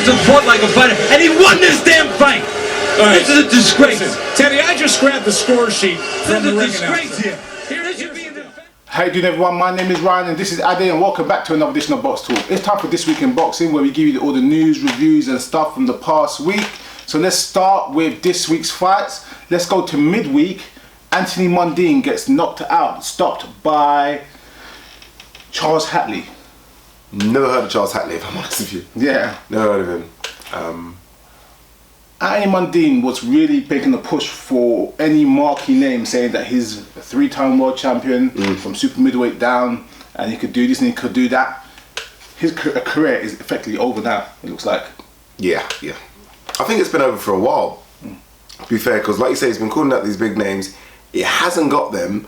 hasn't fought like a fighter, and he won this damn fight. Right. This is a disgrace. Listen, Teddy, I just grabbed the score sheet from the ring disgrace. announcer. Here it is. You're being defended. How you doing, everyone? My name is Ryan and this is Ade, and welcome back to another edition of Boxtalk. It's time for This Week in Boxing, where we give you all the news, reviews and stuff from the past week. So let's start with this week's fights. Let's go to midweek. Anthony Mundine gets knocked out, stopped by Charles Hatley. Never heard of Charles Hatley, if I'm honest with you. Yeah. Never heard of him. Anthony Mundine was really making a push for any marquee name, saying that he's a three-time world champion from super middleweight down, and he could do this and he could do that. His career is effectively over now, it looks like. Yeah. I think it's been over for a while, to be fair, because like you say, he's been calling out these big names. He hasn't got them.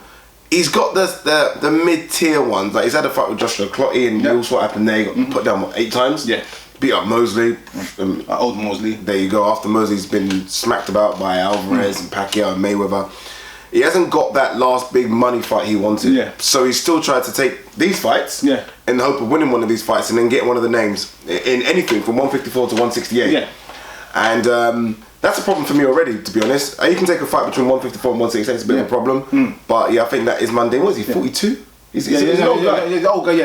He's got the mid-tier ones. Like, he's had a fight with Joshua Clottey, and you saw what happened there. He got put down, 8 times? Yeah. Beat up Mosley. Old Mosley. There you go. After Mosley's been smacked about by Alvarez and Pacquiao and Mayweather. He hasn't got that last big money fight he wanted. Yeah. So he's still tried to take these fights in the hope of winning one of these fights and then getting one of the names in anything from 154 to 168. Yeah. And that's a problem for me already, to be honest. You can take a fight between 154 and 168, it's a bit of a problem. But yeah, I think that is Mundine. What is he, 42? He's an old guy.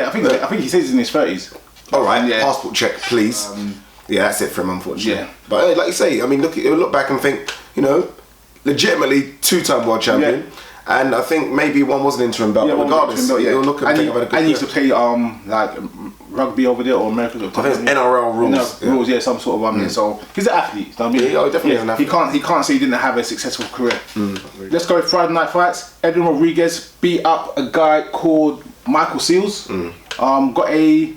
I think he says he's in his 30s. Alright, passport check, please. Yeah, that's it for him, unfortunately. Yeah. But like you say, I mean, look back and think, legitimately 2-time world champion. Yeah. And I think maybe one was an interim belt, but regardless, he'll look and think about a good and he used to play like rugby over there, or American. I think it's NRL rules. Rules, some sort of So he's an athlete. You know what I mean? Yeah, definitely is an athlete. He can't say he didn't have a successful career. Let's go with Friday night fights. Edwin Rodriguez beat up a guy called Michael Seals. Got a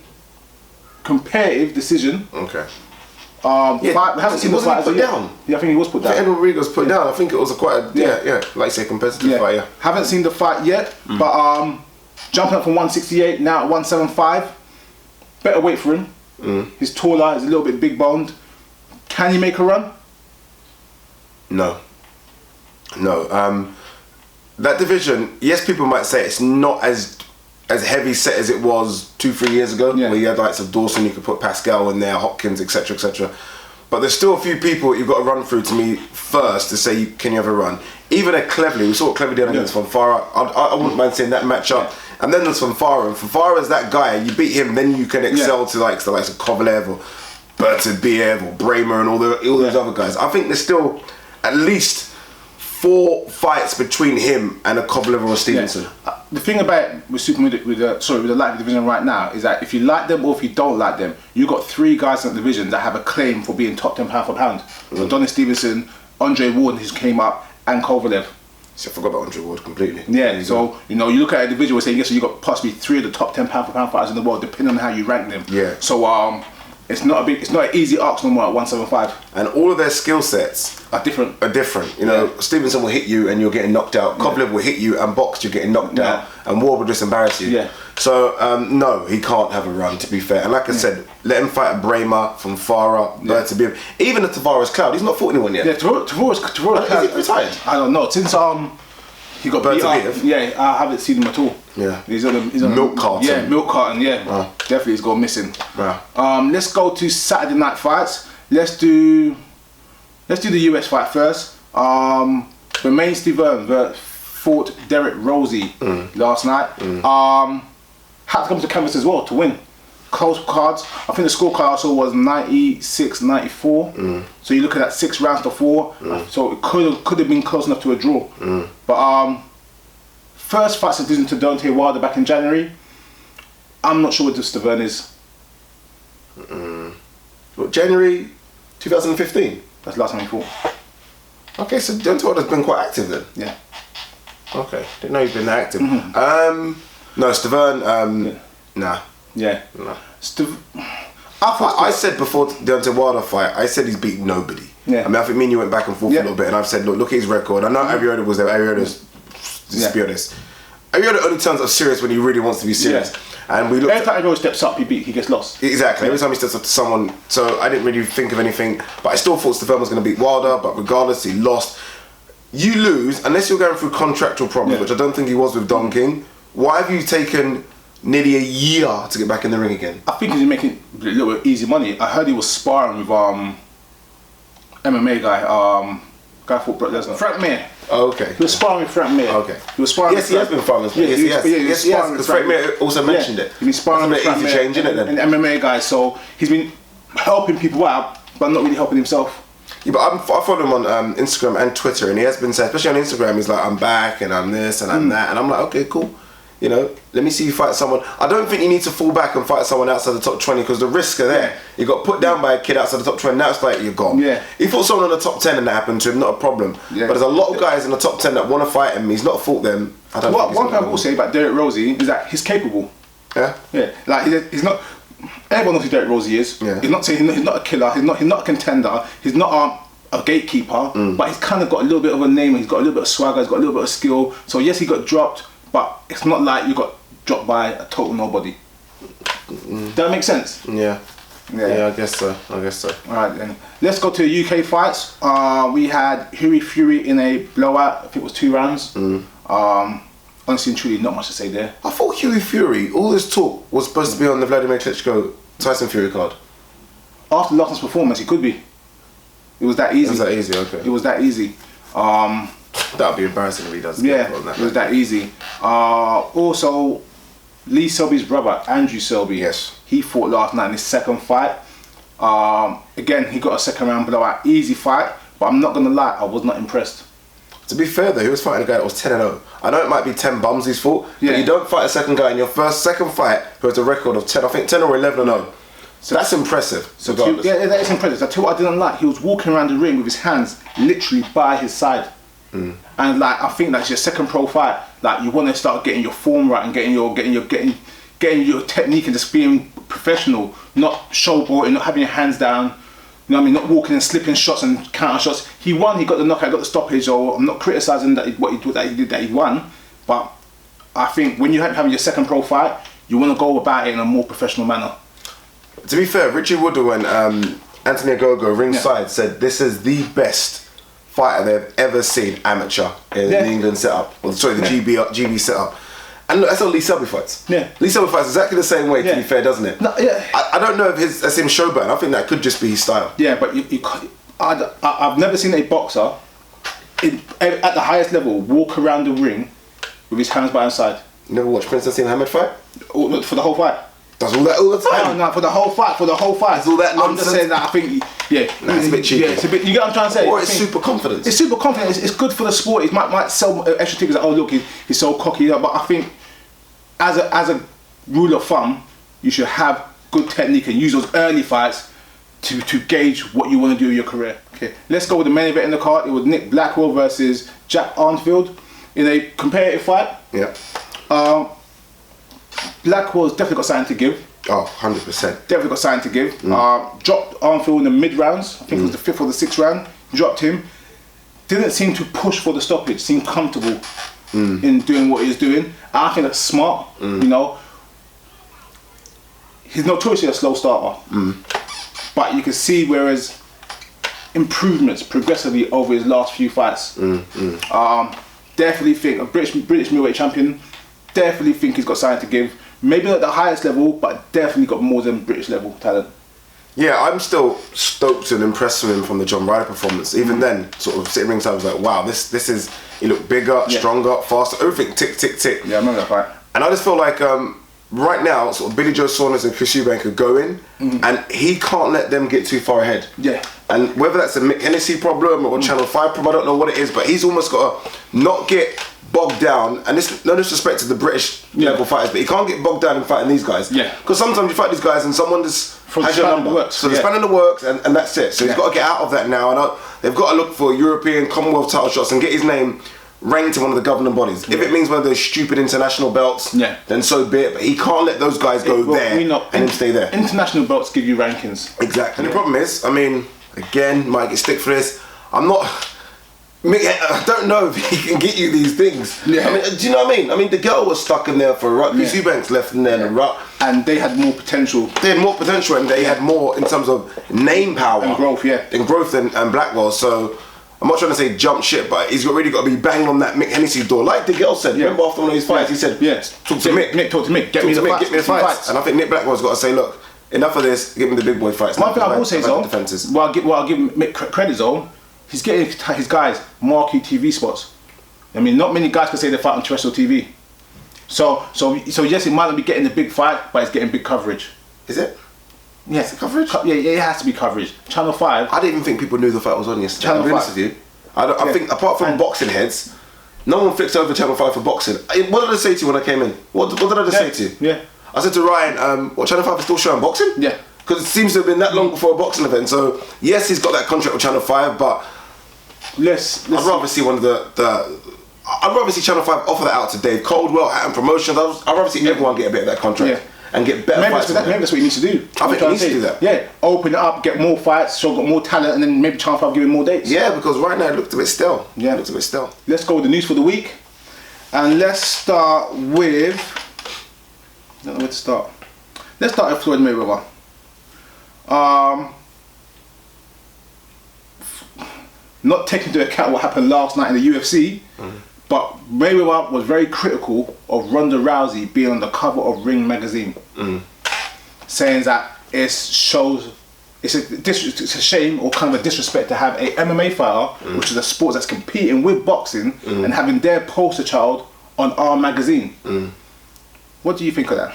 competitive decision. Okay. I haven't seen the fight put down. Yeah, I think he was put down. Edwin Rodriguez put down. I think it was like you say, competitive fight. Yeah. Haven't seen the fight yet, but jumping up from 168 now at 175. Better weight for him. He's taller. He's a little bit big boned. Can he make a run? No. That division, yes, people might say it's not as heavy set as it was 2-3 years ago, where you had likes of Dawson, you could put Pascal in there, Hopkins, etc. But there's still a few people you've got to run through to me first to say, can you have a run? Even at Cleverly, we saw what Cleverly did against Fonfara. I wouldn't mind seeing that matchup. And then there's Fonfara, and Fonfara is that guy. You beat him, then you can excel to the likes of Kovalev or Bertebiev or Bramer and all those other guys. I think there's still at least 4 fights between him and a Kovalev or a Stevenson. The thing about with the light division right now is that if you like them or if you don't like them, you got 3 guys in the division that have a claim for being top 10 pound for pound. Adonis Stevenson, Andre Ward, who's came up, and Kovalev. See, I forgot about Andre Ward completely. Yeah, so you look at a division where saying yes, so you got possibly 3 of the top 10 pound for pound fighters in the world, depending on how you rank them. Yeah. So it's not an easy ask no more at 175. And all of their skill sets are different. Stevenson will hit you and you're getting knocked out. Kovalev will hit you and box, you're getting knocked out. And Ward will just embarrass you. Yeah. So, no, he can't have a run, to be fair. And like I said, let him fight a Bramer, Fonfara, Bertebiev. Even a Tavares Cloud, he's not fought anyone yet. Yeah, Tavares Cloud. Is he retired? I don't know. Since he got beat up, I haven't seen him at all. Yeah. He's on milk carton. Yeah, milk carton, Definitely he's gone missing. Wow. Let's go to Saturday night fights. Let's do the US fight first. Romain Steven fought Derek Rosie last night. Had to come to canvas as well to win. Close cards. I think the scorecard also was 96-94. So you're looking at 6 rounds to 4. So it could have been close enough to a draw. But first fight decision to Deontay Wilder back in January. I'm not sure what the Steven is. January 2015. That's the last time he fought. Okay, so Deontay Wilder's been quite active then. Yeah. Okay, didn't know he'd been that active. No, Steven. Nah. Yeah. Nah. I said before the Deontay Wilder fight, I said he's beaten nobody. Yeah. I mean, I think me and you went back and forth a little bit, and I've said, look at his record. I know Ariola was there. Ariola, let's be honest. Ariola only turns up serious when he really wants to be serious. And we looked. Every time Ariola steps up, he gets lost. Exactly. Every time he steps up to someone, so I didn't really think of anything, but I still thought Steven was going to beat Wilder. But regardless, he lost. You lose unless you're going through contractual problems, which I don't think he was with Don King. Why have you taken nearly a year to get back in the ring again. I think he's making a little bit easy money. I heard he was sparring with MMA guy fought Brock Lesnar. Frank Mir. Oh, okay. He was sparring with Frank Mir. Okay. He was sparring. Yes, he has been sparring. Yes, because Frank Mir also mentioned it. He's been sparring with Frank Mir, change, isn't it, then? an MMA guy. So he's been helping people out, but not really helping himself. Yeah, but I follow him on Instagram and Twitter, and he has been saying, especially on Instagram, he's like, I'm back and I'm this and I'm that, and I'm like, okay, cool. You know, let me see you fight someone. I don't think you need to fall back and fight someone outside the top 20 because the risks are there. You got put down by a kid outside the top 20. Now it's like you're gone. Yeah. He fought someone in the top 10 and that happened to him, not a problem. Yeah. But there's a lot of guys in the top 10 that want to fight him. He's not fought them. I don't. One thing I will say about Derek Rosie is that he's capable. Yeah. Yeah. Like he's not. Everyone knows who Derek Rosie is. Yeah. He's not saying he's not a killer. He's not a contender. He's not a gatekeeper. But he's kind of got a little bit of a name. He's got a little bit of swagger. He's got a little bit of skill. So yes, he got dropped, but it's not like you got dropped by a total nobody. Does that make sense? Yeah. Yeah, I guess so. Alright then. Let's go to the UK fights. We had Huey Fury in a blowout. I think it was 2 rounds. Honestly and truly, not much to say there. I thought Huey Fury, all this talk was supposed to be on the Vladimir Klitschko Tyson Fury card. After last night's performance, he could be. It was that easy. It was that easy, okay. It was that easy. That'd be embarrassing if he does. Yeah, it was that easy. Also, Lee Selby's brother, Andrew Selby. Yes. He fought last night in his second fight. Again, he got a second round blowout. Easy fight, but I'm not gonna lie, I was not impressed. To be fair though, he was fighting a guy that was 10-0. I know it might be 10 bums he's fought, but you don't fight a second guy in your second fight who has a record of 10, I think 10 or 11-0. So that's impressive. Yeah, that is impressive. I tell you what I didn't like. He was walking around the ring with his hands literally by his side. And like, I think that's your second pro fight. Like, you want to start getting your form right and getting your technique and just being professional, not showboating, not having your hands down. You know what I mean? Not walking and slipping shots and counter shots. He won. He got the knockout, got the stoppage. So I'm not criticizing that he won, but I think when you having your second pro fight, you want to go about it in a more professional manner. To be fair, Richie Woodall and Anthony Ogogo ringside said this is the best fighter they've ever seen amateur in the England setup. Well, sorry, the GB setup. And look, that's how Lee Selby fights. Yeah. Lee Selby fights exactly the same way, to be fair, doesn't it? No, yeah. I don't know if that's him showboating. I think that could just be his style. Yeah, but I've never seen a boxer at the highest level walk around the ring with his hands by his side. You never watched Prince Nassim Hamed fight? For the whole fight. Does all that all the time? No, for the whole fight. Does all that nonsense? I'm just saying that I think, it's a bit cheeky. Yeah, it's a bit. You get what I'm trying to say? Or it's super confidence. It's super confident. It's good for the sport. It might sell extra tickets. Like, oh look, he's so cocky. But I think, as a rule of thumb, you should have good technique and use those early fights to gauge what you want to do in your career. Okay, let's go with the main event in the card. It was Nick Blackwell versus Jack Arnfield in a competitive fight. Yeah. Blackwell's definitely got something to give. Oh, 100%. Definitely got something to give. Dropped Arnfield in the mid rounds. I think it was the 5th or the 6th round. Dropped him. Didn't seem to push for the stoppage. Seemed comfortable in doing what he was doing. I think that's smart. You know, he's notoriously a slow starter, but you can see whereas improvements progressively over his last few fights. Definitely think a British middleweight champion. Definitely think he's got something to give. Maybe not at the highest level, but definitely got more than British level talent. Yeah, I'm still stoked and impressed with him from the John Ryder performance. Even then, sort of sitting ringside, I was like, wow, this is, he looked bigger, stronger, faster, everything tick, tick, tick. Yeah, I remember that fight. And I just feel like right now, sort of Billy Joe Saunders and Chris Eubank could go in, and he can't let them get too far ahead. Yeah. And whether that's a Mick Hennessy problem or Channel 5 problem, I don't know what it is, but he's almost got to not get bogged down, and this no disrespect to the British level fighters, but he can't get bogged down in fighting these guys. Yeah. Because sometimes you fight these guys and someone just has your number. So the span in the works, and that's it. So he's got to get out of that now, and they've got to look for European, Commonwealth title shots and get his name ranked in one of the governing bodies. If it means one of those stupid international belts, then so be it. But he can't let those guys go there and stay there. International belts give you rankings. Exactly. And the problem is, I mean, again, might get stick for this. I don't know if he can get you these things. Yeah. I mean, do you know what I mean? I mean, the girl was stuck in there for a rut. Chris Eubanks left in there in a rut. And they had more potential. They had more potential, and they had more in terms of name power. And growth, and growth than Blackwell. So, I'm not trying to say jump shit, but he's really got to be banging on that Mick Hennessy door. Like the girl said, remember after one of his fights, he said, talk to Mick. Talk to Mick, get me the fights. And I think Nick Blackwell's got to say, look, enough of this, give me the big boy fights. One thing I will say, though, I'll give Mick credit, though, he's getting his guys marquee TV spots. I mean, not many guys can say they fight on terrestrial TV. So yes, he might not be getting the big fight, but he's getting big coverage. Is it? Yes, coverage. Yeah, it has to be coverage. Channel 5. I didn't even think people knew the fight was on yesterday. Channel 5. Honest with you. I think apart from boxing heads, no one flips over Channel 5 for boxing. What did I say to you when I came in? What did I just say to you? Yeah. I said to Ryan, what, Channel 5 is still showing boxing? Yeah. Because it seems to have been that long before a boxing event. So yes, he's got that contract with Channel 5, but I'd rather see one of I'd rather see Channel 5 offer that out to Dave Coldwell and promotions. I'd rather see everyone get a bit of that contract. Yeah. And get better fights. Maybe that's what he needs to do. I think he needs to do that. Yeah, open it up, get more fights, show got more talent, and then maybe Channel 5 give him more dates. Yeah, because right now it looked a bit stale. Yeah, it looked a bit stale. Let's go with the news for the week, and let's start with. I don't know where to start. Let's start with Floyd Mayweather. Not taking into account what happened last night in the UFC. But Mayweather was very critical of Ronda Rousey being on the cover of Ring magazine, saying that it's a shame or kind of a disrespect to have a MMA fighter, which is a sport that's competing with boxing, and having their poster child on our magazine. What do you think of that?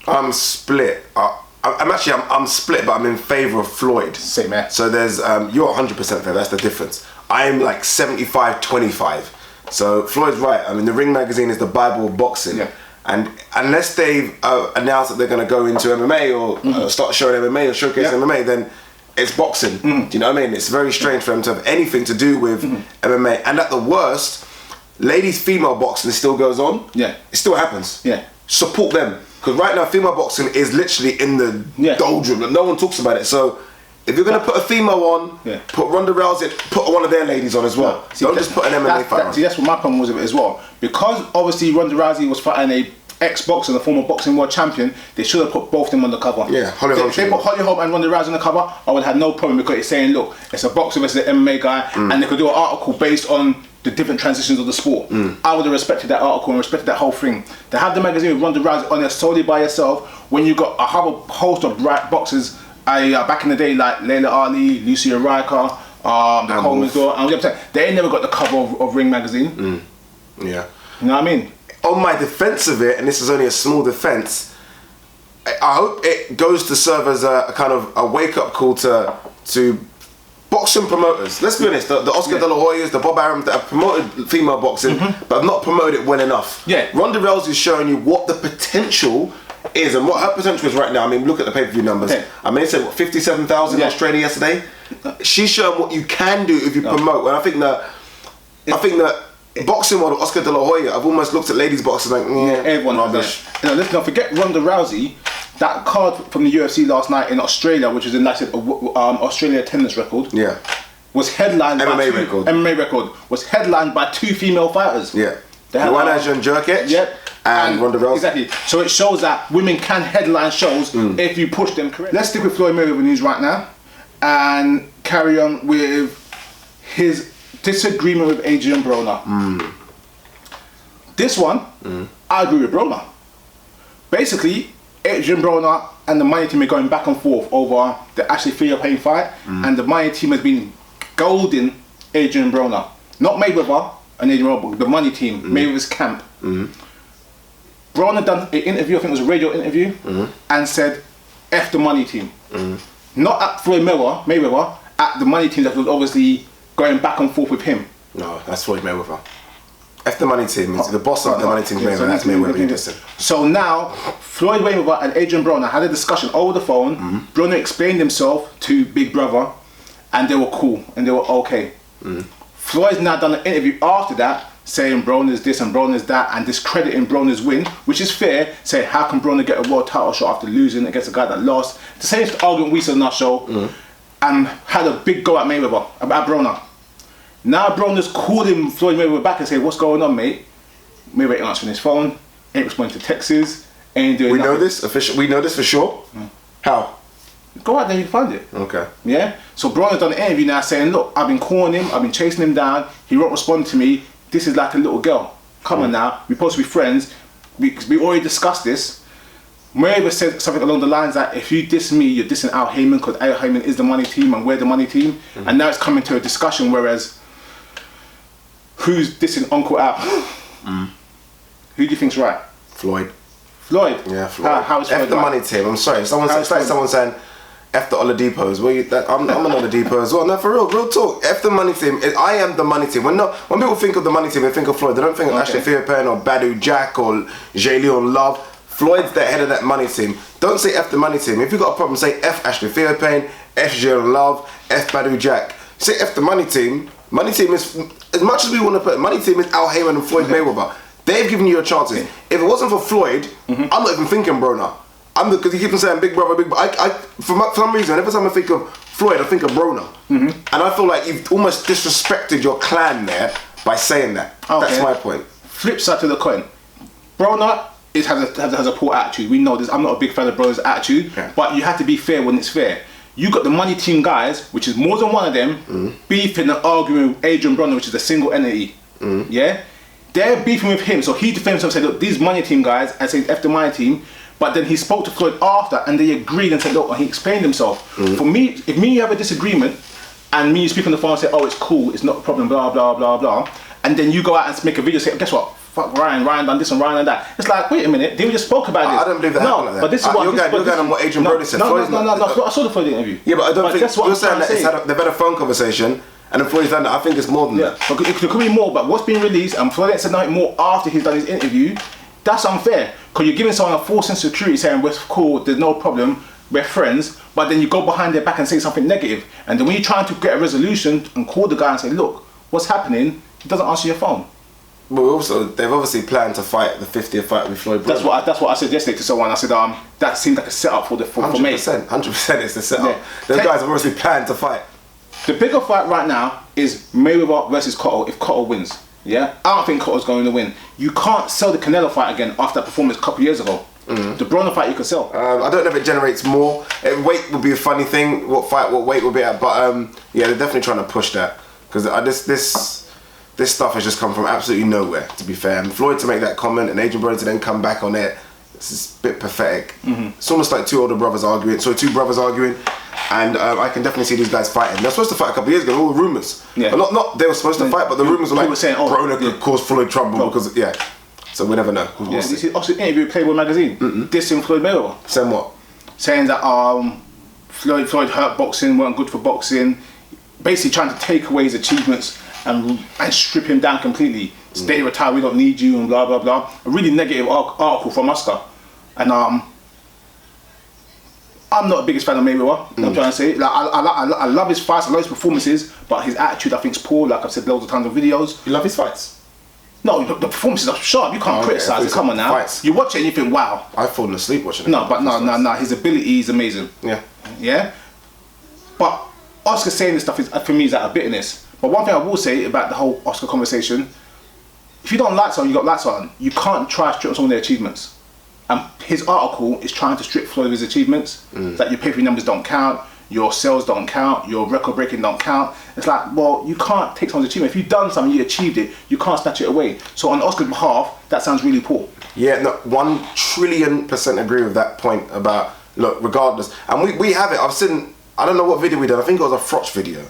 I'm split. I'm split, but I'm in favour of Floyd. Same here. So there's you're 100% fair. That's the difference. I'm like 75-25. So Floyd's right. I mean, the Ring magazine is the Bible of boxing. Yeah. And unless they've announced that they're going to go into MMA or start showing MMA or showcase MMA, then it's boxing. Do you know what I mean? It's very strange for them to have anything to do with MMA. And at the worst, ladies' female boxing still goes on. Yeah. It still happens. Yeah. Support them. Because right now, female boxing is literally in the doldrum. No one talks about it. So if you're going to put a female on, put Ronda Rousey, put one of their ladies on as well. See, don't just put an MMA fighter on. See, that's what my problem was with it as well. Because obviously Ronda Rousey was fighting a ex-boxer and a former boxing world champion, they should have put both of them on the cover. Yeah, Holly Holm. If they put Holly Holm and Ronda Rousey on the cover, I would have had no problem because it's saying, look, it's a boxer versus an MMA guy, and they could do an article based on the different transitions of the sport. I would have respected that article and respected that whole thing. To have the magazine with Ronda Rousey on there solely by yourself, when you got a whole host of boxers back in the day, like Layla Ali, Lucia Riker, the Coleman's door, and they ain't never got the cover of Ring magazine. Yeah. You know what I mean? On my defense of it, and this is only a small defense, I hope it goes to serve as a kind of a wake-up call to boxing promoters. Let's be honest, the Oscar De La Hoyas, the Bob Arums that have promoted female boxing, but have not promoted it well enough. Yeah. Ronda Rousey is showing you what the potential is and what her potential is right now. I mean, look at the pay-per-view numbers. Yeah. I mean, they said, what, 57,000 in Australia yesterday? She's showing what you can do if you promote. And I think that boxing model, Oscar De La Hoya, I've almost looked at ladies boxing like, everyone rubbish. Let's not forget Ronda Rousey. That card from the UFC last night in Australia, which is in like Australia attendance record, was headlined MMA record was headlined by two female fighters. Yeah, Joanna Jędrzejczyk and Ronda Rousey. Exactly. So it shows that women can headline shows if you push them correctly. Let's stick with Floyd Mayweather news right now and carry on with his disagreement with Adrian Broner. This one, I agree with Broner. Basically, Adrian Broner and the money team are going back and forth over the Ashley Theophane fight, and the money team has been golding Adrian Broner. Not Mayweather and Adrian Broner, but the money team, Mayweather's camp. Broner done an interview, I think it was a radio interview, and said, F the money team. Not at Floyd Mayweather, at the money team that was obviously going back and forth with him. No, that's Floyd Mayweather. F the money team, the boss of the money team, Mayweather, that's Mayweather. So now, Floyd Mayweather and Adrian Broner had a discussion over the phone. Broner explained himself to Big Brother, and they were cool, and they were okay. Floyd's now done an interview after that, saying Broner's this and Broner's that, and discrediting Broner's win, which is fair, saying how can Broner get a world title shot after losing against a guy that lost. The same argument we said on our show, and had a big go at Mayweather, at Broner. Now Broner's calling Floyd Mayweather back and say, what's going on, mate? Mayweather ain't answering his phone, ain't responding to texts, ain't doing nothing. We know this for sure? How? Go out there, you can find it. Okay. Yeah? So Broner done an interview now saying, look, I've been calling him, I've been chasing him down, he won't respond to me. This is like a little girl. Come on now, we're supposed to be friends. We already discussed this. Mayweather said something along the lines that if you diss me, you're dissing Al Heyman because Al Heyman is the money team and we're the money team. And now it's coming to a discussion, whereas who's dissing Uncle Al? Who do you think's right? Floyd. Floyd? Yeah, Floyd. How is Floyd F the right? money team. I'm sorry. It's like someone saying F the Oladipos. Well, I'm an Oladipo as well. No, for real talk. F the money team. I am the money team. When people think of the money team, they think of Floyd. They don't think of Ashley Fairbairn or Badu Jack or J-Leon Love. Floyd's the head of that money team. Don't say F the money team. If you've got a problem, say F Ashley Fairbairn, F J-Leon Love, F Badu Jack. Say F the money team. Money team is, as much as we want to put, money team is Al Heyman and Floyd Mayweather. They've given you your chances. If it wasn't for Floyd, I'm not even thinking Broner. Because he keeps on saying big brother, big brother. For some reason, every time I think of Floyd, I think of Broner. And I feel like you've almost disrespected your clan there by saying that. Okay. That's my point. Flip side to the coin. Broner has a poor attitude. We know this. I'm not a big fan of Broner's attitude, but you have to be fair when it's fair. You got the money team guys, which is more than one of them, beefing and arguing with Adrian Broner, which is a single entity. Yeah? They're beefing with him, so he defends himself and said, look, these money team guys, I say F the money team, but then he spoke to Floyd after and they agreed and said, look, and he explained himself. For me, if me and you have a disagreement and me and you speak on the phone and say, oh, it's cool, it's not a problem, blah, blah, blah, blah, and then you go out and make a video and say, guess what? Fuck Ryan done this and Ryan done that. It's like, wait a minute, didn't we just spoke about this? I don't believe that happened like that. But this is what you're going on what Adrian Brody said. No, I saw the Floyd interview. Yeah, but I don't think that's what you're saying that they've had a phone conversation and then Floyd's done that. I think it's more than that. But it could be more, but what's been released and Floyd said nothing more after he's done his interview, that's unfair. Because you're giving someone a false sense of security saying we're cool, there's no problem, we're friends, but then you go behind their back and say something negative. And then when you're trying to get a resolution and call the guy and say, look, what's happening? He doesn't answer your phone. But they've obviously planned to fight the 50th fight with Floyd. That's what I said yesterday to someone. I said, that seems like a setup for me. 100% it's the setup. Yeah. Those guys have obviously planned to fight. The bigger fight right now is Mayweather versus Cotto if Cotto wins. Yeah? I don't think Cotto's going to win. You can't sell the Canelo fight again after that performance a couple of years ago. The Broner fight you can sell. I don't know if it generates more. Weight would be a funny thing, what weight will be at, but yeah, they're definitely trying to push that. Because this stuff has just come from absolutely nowhere, to be fair. And Floyd to make that comment and Adrian Brody to then come back on it, this is a bit pathetic. It's almost like two brothers arguing, and I can definitely see these guys fighting. They're supposed to fight a couple of years ago, all the rumours. Yeah. But not they were supposed to fight, but the rumours were like, saying, Broner could cause Floyd trouble because, so we never know. We'll see. Also, interview with Playboy magazine, dissing Floyd Mayweather. Saying what? Saying that Floyd hurt boxing, weren't good for boxing, basically trying to take away his achievements and strip him down completely. Stay retired, we don't need you, and blah blah blah. A really negative article from Oscar. And I'm not the biggest fan of Mayweather. I'm trying to say, like, I love his fights, I love his performances, but his attitude I think is poor. Like I've said loads of times on videos. You love his fights? No, the performances are sharp. You can't criticise it. Come on now. Fights. You watch it and you think, wow. I've fallen asleep watching it. No. His ability is amazing. Yeah. But Oscar saying this stuff is, for me, is out of bitterness. But one thing I will say about the whole Oscar conversation, if you don't like someone, you got like someone. You can't try to strip someone their achievements. And his article is trying to strip Floyd of his achievements. That your pay-per-view numbers don't count, your sales don't count, your record breaking don't count. It's like, well, you can't take someone's achievement. If you've done something, you achieved it, you can't snatch it away. So on Oscar's behalf, that sounds really poor. Yeah, no, 1,000,000,000% agree with that point about, look, regardless. And we have it, I've seen, I don't know what video we did, I think it was a Froch video.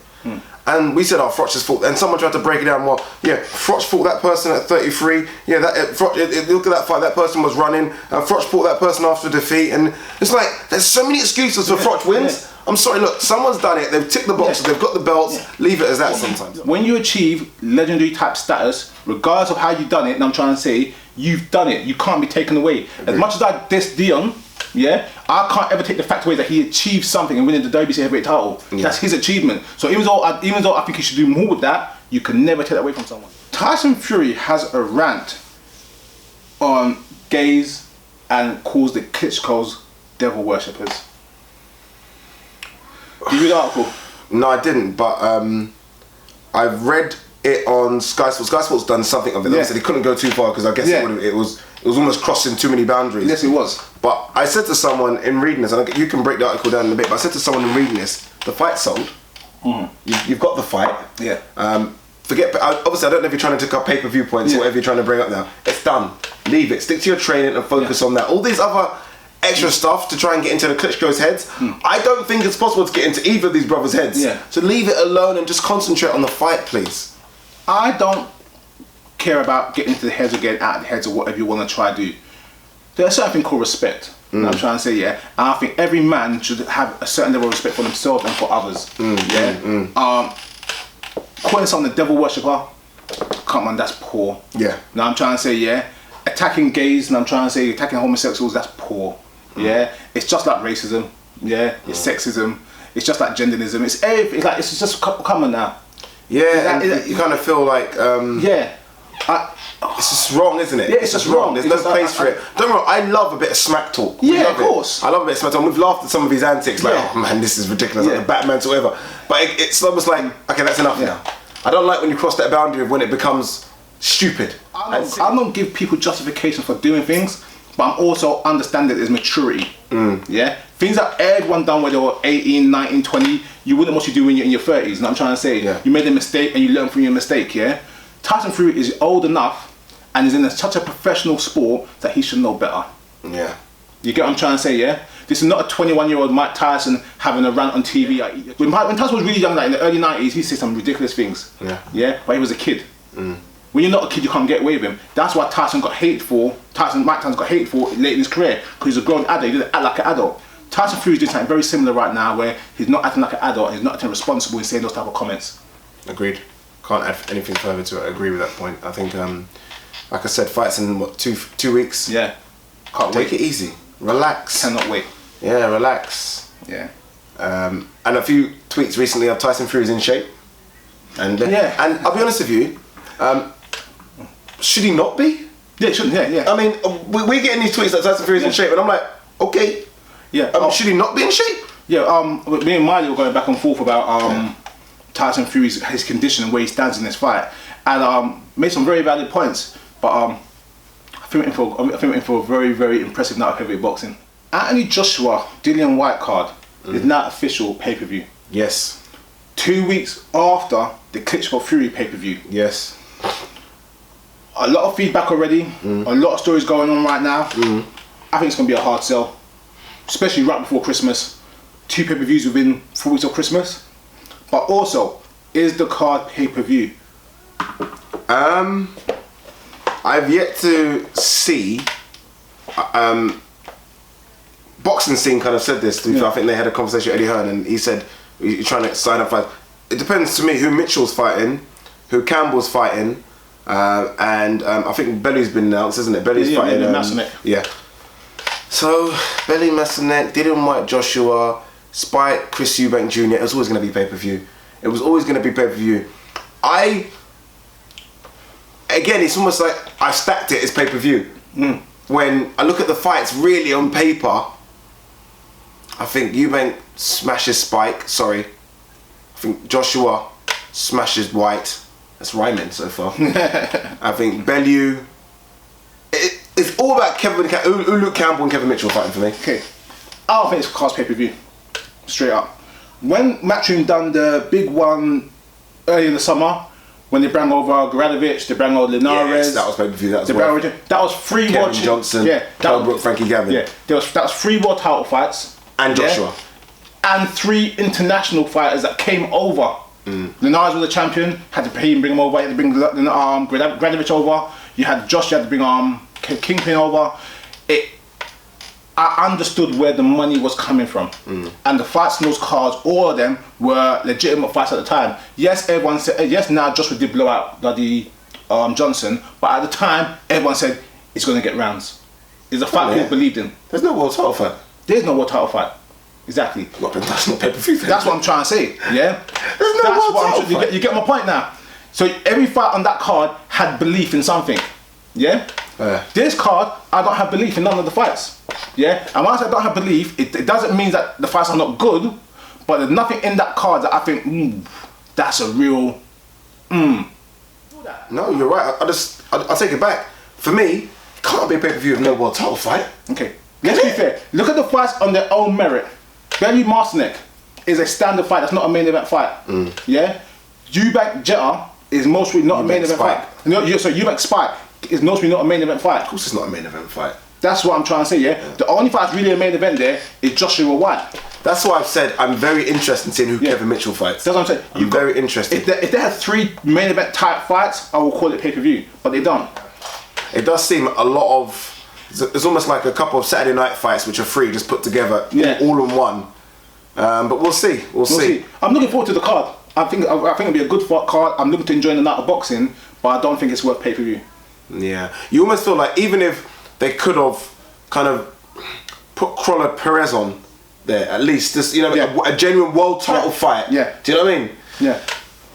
And we said, oh, Froch has fought, and someone tried to break it down, well, yeah, Froch fought that person at 33, yeah, look at that fight, that person was running, and Froch fought that person after defeat, and it's like, there's so many excuses for Froch wins. I'm sorry, look, someone's done it, they've ticked the boxes, they've got the belts, leave it as that sometimes. When you achieve legendary type status, regardless of how you've done it, and I'm trying to say, you've done it, you can't be taken away. As much as I diss Dion, I can't ever take the fact away that he achieved something and winning the WBC heavyweight title. That's his achievement. So even though I think he should do more with that, you can never take that away from someone. Tyson Fury has a rant on gays and calls the Klitschko's devil worshippers. Did you read the article? No, I didn't, but I've read it on Sky Sports. Sky Sports done something of it. They said he couldn't go too far because I guess it was almost crossing too many boundaries. Yes, it was. But I said to someone in reading this, and you can break the article down in a bit, but I said to someone in reading this, the fight sold. You've got the fight. Yeah. Forget, obviously I don't know if you're trying to take up pay-per-view points or whatever you're trying to bring up now. It's done. Leave it. Stick to your training and focus on that. All these other extra stuff to try and get into the Klitschko's heads, I don't think it's possible to get into either of these brothers' heads. Yeah. So leave it alone and just concentrate on the fight, please. I don't care about getting into the heads or getting out of the heads or whatever you want to try to do. There's something called respect. I'm trying to say, and I think every man should have a certain level of respect for themselves and for others. Calling someone the devil worshipper, come on, that's poor. Yeah. Now I'm trying to say, attacking gays, and I'm trying to say attacking homosexuals, that's poor. It's just like racism. It's sexism. It's just like genderism. It's everything. It's just come on now. You kind of feel like it's just wrong, isn't it? Yeah, it's just wrong. There's no place for it. Don't get me wrong, I love a bit of smack talk. Of course. I love a bit of smack talk. We've laughed at some of his antics, like, oh man, this is ridiculous, like the Batman or whatever. But it's almost like, okay, that's enough now. I don't like when you cross that boundary of when it becomes stupid. I don't give people justification for doing things, but I'm also understand that there's maturity. Things that everyone done when they were 18, 19, 20, you wouldn't what you do when you're in your 30s. And I'm trying to say, you made a mistake and you learn from your mistake. Tyson Fury is old enough and is in such a professional sport that he should know better. You get what I'm trying to say, This is not a 21-year-old Mike Tyson having a rant on TV. When Tyson was really young, like in the early 90s, he said some ridiculous things. But he was a kid. When you're not a kid, you can't get away with him. That's why Mike Tyson got hate for late in his career, because he's a grown adult, he didn't act like an adult. Tyson Fury is doing something very similar right now, where he's not acting like an adult, and he's not acting responsible in saying those type of comments. Agreed. Can't add anything further to it. I agree with that point. I think, like I said, fights in what, two weeks? Can't wait. Take it easy. Relax. Cannot wait. Relax. And a few tweets recently of Tyson Fury's in shape. And and I'll be honest with you, should he not be? He shouldn't. I mean, we're getting these tweets that Tyson Fury's in shape, and I'm like, okay. Should he not be in shape? Me and Miley were going back and forth about Tyson Fury's his condition and where he stands in this fight, and made some very valid points. But I think we're in for a very, very impressive night of heavyweight boxing. Anthony Joshua Dillian White card is now official pay-per-view. Yes. 2 weeks after the Klitschko Fury pay-per-view. Yes. A lot of feedback already. A lot of stories going on right now. I think it's going to be a hard sell, especially right before Christmas. 2 pay-per-views within 4 weeks of Christmas. But also, is the card pay-per-view? I've yet to see. Boxing scene kind of said this. I think they had a conversation with Eddie Hearn, and he said you're trying to sign up fights. It depends to me who Mitchell's fighting, who Campbell's fighting, and I think Belly's been announced, isn't it? Belly's fighting. Yeah. So Belly, Massanek, Dillian White, Joshua, Spike, Chris Eubank Jr. It was always going to be pay-per-view. It was always going to be pay-per-view. Again, it's almost like I stacked it as pay-per-view. When I look at the fights really on paper, I think Eubank smashes Spike. Sorry. I think Joshua smashes White. That's rhyming so far. I think Bellew. It's all about Luke Campbell and Kevin Mitchell fighting for me. Okay. I don't think it's cast pay-per-view. Straight up. When Matchroom done the big one early in the summer, when they brought over Gradovic, they brought over Linares. Yes, that was pay-per-view. That was free Kevin watch. Johnson, Brook, Frankie Gavin. That was 3 world title fights. And Joshua. And 3 international fighters that came over. Linares was the champion, had to pay him, bring him over, you had to bring Gradovic over, you had Josh, you had to bring Kingpin over. I understood where the money was coming from. And the fights in those cards, all of them were legitimate fights at the time. Yes, everyone said, now Joshua did blow out bloody Johnson, but at the time, everyone said, it's going to get rounds. It's a fight people believed in. There's no world title fight. There's no world title fight. Exactly. That's not pay-per-view. That's what I'm trying to say, yeah? There's no world title fight. You get my point now. So every fight on that card had belief in something, yeah? This card, I don't have belief in none of the fights, yeah? And once I don't have belief, it doesn't mean that the fights are not good, but there's nothing in that card that I think, that's a real, No, you're right. I'll take it back. For me, it can't be a pay-per-view of no world title fight. Okay. Let's be fair. Look at the fights on their own merit. Belly Martinek is a standard fight. That's not a main event fight. Yeah. Eubank Jetta is mostly not a main event fight. No, so Eubank Spike is mostly not a main event fight. Of course, it's not a main event fight. That's what I'm trying to say. Yeah. The only fight that's really a main event there is Joshua White. That's why I've said I'm very interested in seeing who Kevin Mitchell fights. That's what I'm saying. I'm very interested. If they had 3 main event type fights, I will call it pay-per-view. But they don't. It does seem a lot of. It's almost like a couple of Saturday night fights which are free, just put together, all in one. But we'll see. We'll see. I'm looking forward to the card. I think it'll be a good card. I'm looking to enjoy the night of boxing, but I don't think it's worth pay-per-view. Yeah. You almost feel like even if they could have kind of put Crawler Perez on there, at least this, a genuine world title fight. Yeah. Do you know what I mean? Yeah.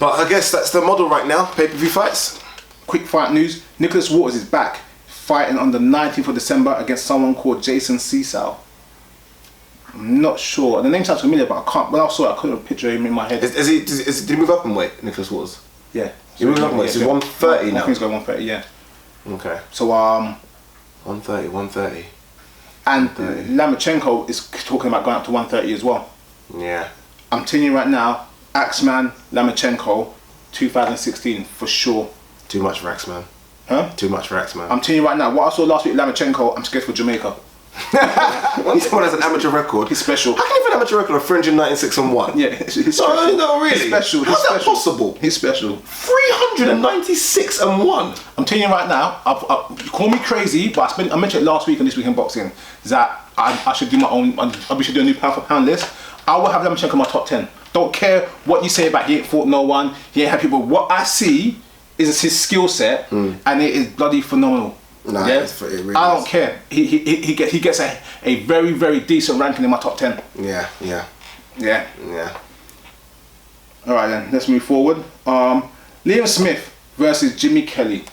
But I guess that's the model right now. Pay-per-view fights. Quick fight news: Nicholas Waters is back, fighting on the 19th of December against someone called Jason Seesaw. I'm not sure. The name sounds familiar, but I can't. When I saw it, I couldn't picture him in my head. Did he move up in weight, Nicholas Waters? Yeah. He moved up in weight. So he's 130 now. I think he's going 130. Yeah. Okay. So 130. And Lomachenko is talking about going up to 130 as well. Yeah. I'm telling you right now, Axeman, Lomachenko, 2016 for sure. Too much for Axeman. Huh? Too much for Axeman. I'm telling you right now, what I saw last week, Lomachenko, I'm scared for Jamaica. Someone has an amateur record. He's special. How can you have an amateur record of 396-1? Yeah, he's special. No, really. He's special. How's that possible? He's special. 396-1. I'm telling you right now. You call me crazy, but I mentioned it last week on This Week in Boxing that I should do my own. We should do a new pound for pound list. I will have Lomachenko in my top 10. Don't care what you say about he ain't fought no one. He ain't had people. What I see is his skill set, and it is bloody phenomenal. Nah, yeah? it really I don't care. He gets a very, very decent ranking in my top 10. Yeah. All right then, let's move forward. Liam Smith versus Jimmy Kelly.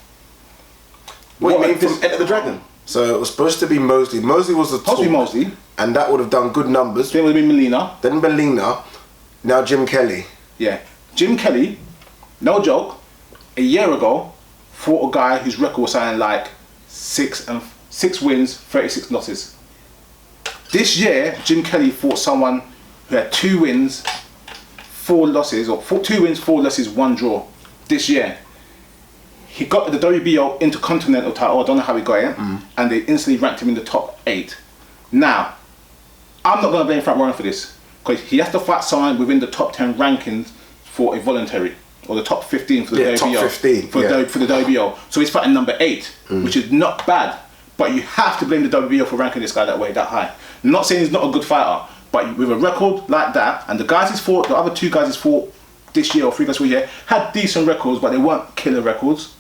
What you mean from Enter the Dragon? So it was supposed to be Mosley. Mosley was the top. Mosley. And that would have done good numbers. Then it would have been Molina. Then Molina. Now Jim Kelly. Yeah. Jim Kelly, no joke, a year ago, fought a guy whose record was something like 6 wins, 36 losses. This year, Jim Kelly fought someone who had 2 wins, 4 losses, or 2 wins, 4 losses, 1 draw. This year, he got the WBO Intercontinental title. I don't know how he got it, and they instantly ranked him in the top 8. Now, I'm not going to blame Frank Warren for this, because he has to fight someone within the top 10 rankings for a voluntary, or the top 15 for the WBO. Top 15, for the WBO. So he's fighting number 8, which is not bad. But you have to blame the WBO for ranking this guy that way, that high. I'm not saying he's not a good fighter, but with a record like that, and the guys he's fought, the other 2 guys he's fought this year or 3 guys this year, had decent records, but they weren't killer records.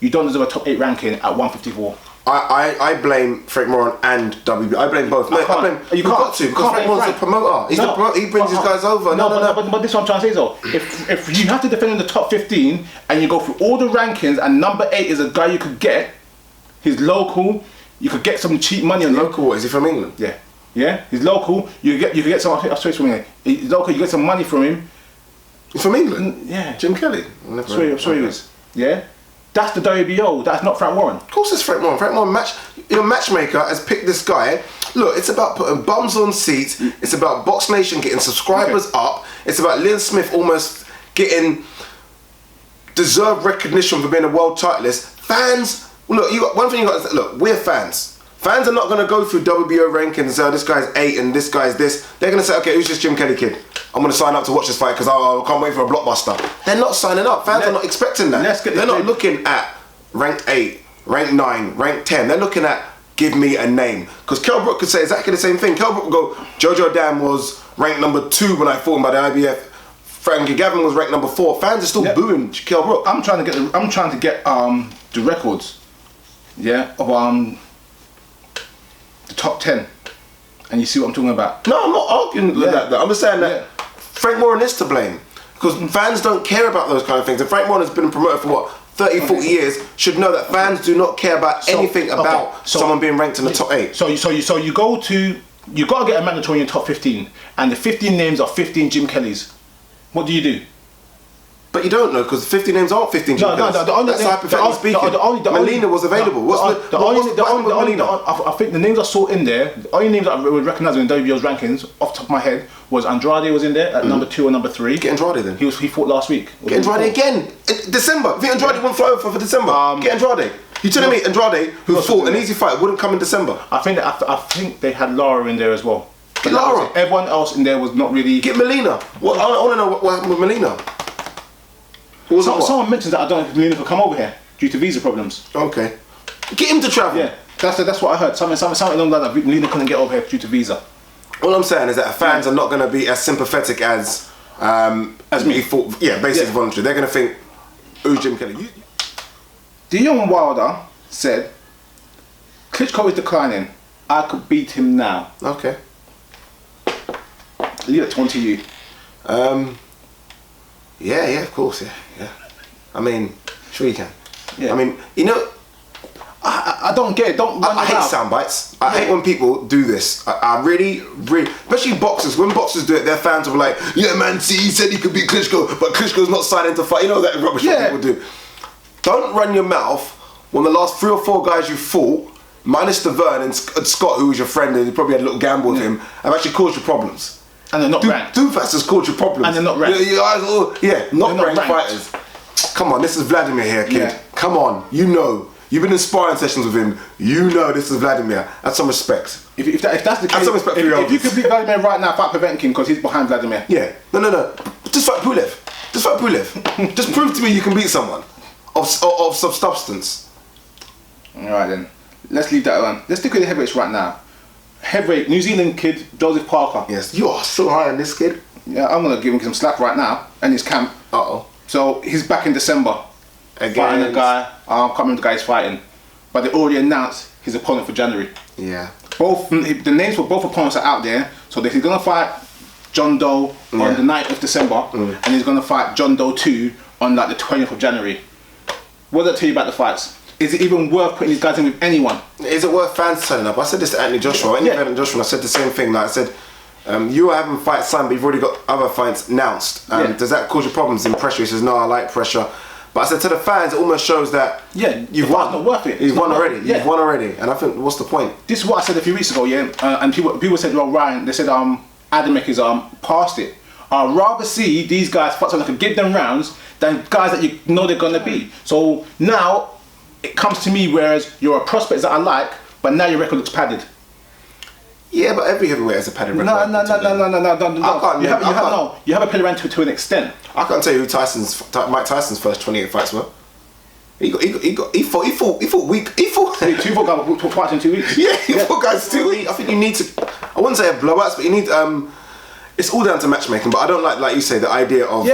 You don't deserve a top 8 ranking at 154. I blame Frank Moran and WB. I blame both. No, I blame. You got to, because Frank Moran's the promoter. He's the promoter. He brings his guys over. No. But this is what I'm trying to say though. If you have to defend in the top 15 and you go through all the rankings and number 8 is a guy you could get, he's local. You could get some cheap money on him. Local? Is he from England? Yeah. He's local. You could get some. I'm sorry, from England. He's local. You get some money from him. He's from England. Yeah. Jim Kelly. I'm sorry, he is. Yeah. That's the WBO. That's not Frank Warren. Of course, it's Frank Warren. Frank Warren, matchmaker, has picked this guy. Look, it's about putting bums on seats. It's about Box Nation getting subscribers up. It's about Liam Smith almost getting deserved recognition for being a world titleist. Fans, look, one thing you got to say, look, we're fans. Fans are not going to go through WBO rankings and say, oh, this guy's 8 and this guy's this. They're going to say, okay, who's this Jim Kelly kid? I'm going to sign up to watch this fight because I can't wait for a blockbuster. They're not signing up. Fans are not expecting that. They're not looking at rank 8, rank 9, rank 10. They're looking at, give me a name. Because Kell Brook could say exactly the same thing. Kell Brook would go, Jojo Dan was ranked number 2 when I fought him by the IBF. Frankie Gavin was ranked number 4. Fans are still booing Kell Brook. I'm trying to get the records, of the top 10, and you see what I'm talking about. No, I'm not arguing that. I'm just saying that Frank Warren is to blame, because fans don't care about those kind of things. And Frank Warren has been a promoter for what, 30, 40 years, should know that fans do not care about anything about someone being ranked in the top 8. So you got to get a mandatory in your top 15, and the 15 names are 15 Jim Kellys. What do you do? But you don't know because 15 names aren't 15 G killers. No, the only That's name, hypothetically speaking. Melina was available. What's Melina? I think the names I saw in there, the only names that I would recognise in WBO's rankings, off the top of my head, was Andrade was in there at number 2 or number 3. Get Andrade then. He fought last week. Get Andrade again in December. I think Andrade won fly over for December. Get Andrade. You telling me Andrade, who fought an easy fight, wouldn't come in December? I think they had Lara in there as well. Get Lara. Everyone else in there was not really. Get Melina. I want to know what happened with Melina. Someone mentioned that I don't think Melina could come over here due to visa problems. Okay. Get him to travel. Yeah, that's what I heard. Something along that Melina couldn't get over here due to visa. All I'm saying is that fans are not going to be as sympathetic as me. He thought. Yeah, basically voluntary. They're going to think, who's Jim Kelly? Deon Wilder said, Klitschko is declining. I could beat him now. Okay. Leave it to you. Yeah, of course, yeah. I mean, sure you can. Yeah. I mean, you know, I don't get it. I hate sound bites. I hate when people do this. I really, especially boxers. When boxers do it, their fans are like, yeah, man, see, he said he could beat Klitschko, but Klitschko's not signing to fight. You know that rubbish what people do. Don't run your mouth when the last 3 or 4 guys you fought, minus Deverne and Scott, who was your friend, and you probably had a little gamble with him, have actually caused you problems. And they're not ranked. Dufas has caused you problems. And they're not ranked. Not ranked fighters. Come on, this is Vladimir here, kid. Yeah. Come on, you know. You've been in sparring sessions with him. You know this is Vladimir. Have some respect. If that's the case, Have some respect for your if you could beat Vladimir right now, fight Povetkin because he's behind Vladimir. Yeah. No. Just fight Pulev. Just prove to me you can beat someone of some substance. Alright then. Let's leave that alone. Let's stick with the heavyweights right now. Heavyweight, New Zealand kid, Joseph Parker. Yes. You are so high on this kid. Yeah, I'm going to give him some slack right now and his camp. So he's back in December. Fighting a guy, I can't remember the guy he's fighting. But they already announced his opponent for January. Yeah. The names for both opponents are out there. So he's going to fight John Doe on the 9th of December. And he's going to fight John Doe 2 on like the 20th of January. What does that tell you about the fights? Is it even worth putting these guys in with anyone? Is it worth fans turning up? I said this to Anthony Joshua. Anthony Joshua, I said the same thing. Like I said, you are having fights signed, but you've already got other fights announced. Does that cause you problems in pressure? He says, no, I like pressure. But I said to the fans, it almost shows that you've won. It's not worth it. You've won already. You've won already. And I think, what's the point? This is what I said a few weeks ago, and people said, well, Ryan, they said, Adam is past it. I'd rather see these guys fight someone that can give them rounds than guys that you know they're going to be. So now, it comes to me, whereas you're a prospect that I like, but now your record looks padded. Yeah, but every heavyweight has a padded record. No. You have a padded record to an extent. I can't tell you who Mike Tyson's first 28 fights were. He fought weak. He fought 2 fights in 2 weeks. Yeah, he fought guys 2 weeks. I think you need to. I wouldn't say blowouts, but you need. It's all down to matchmaking. But I don't like you say, the idea of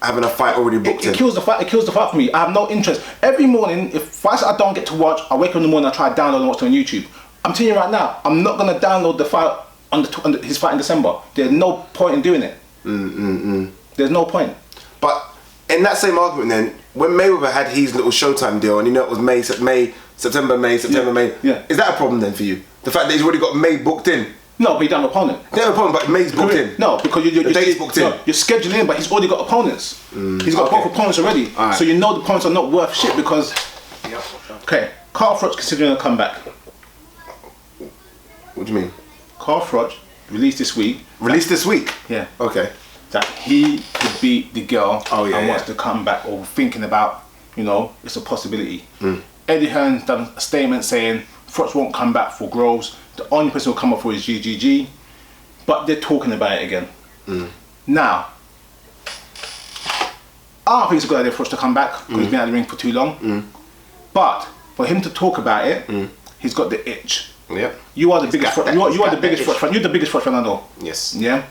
having a fight already booked in. It kills the fight. It kills the fight for me. I have no interest. Every morning, if fights I don't get to watch, I wake up in the morning, I try to download and watch it on YouTube. I'm telling you right now, I'm not gonna download the fight on his fight in December. There's no point in doing it. There's no point. But in that same argument, then, when Mayweather had his little Showtime deal, and you know it was September, May, is that a problem then for you? The fact that he's already got May booked in. No, but he don't have an opponent. They have an opponent, but May's booked in. No, because the date's booked in. You're scheduling, but he's already got opponents. He's got both opponents already. Right. So you know the opponents are not worth shit because. Okay, Carl Froch considering a comeback. What do you mean? Carl Froch released this week. Released this week? Yeah. Okay. That he could beat the girl and wants to come back, or thinking about, it's a possibility. Eddie Hearn's done a statement saying Froch won't come back for Groves. The only person who'll come up for is GGG. But they're talking about it again. Now, I don't think it's a good idea for Froch to come back because he's been out of the ring for too long. But for him to talk about it, he's got the itch. Yep. You are the biggest Froch. You are the biggest Froch fan. You're the biggest Froch fan I know. Yes. Yeah.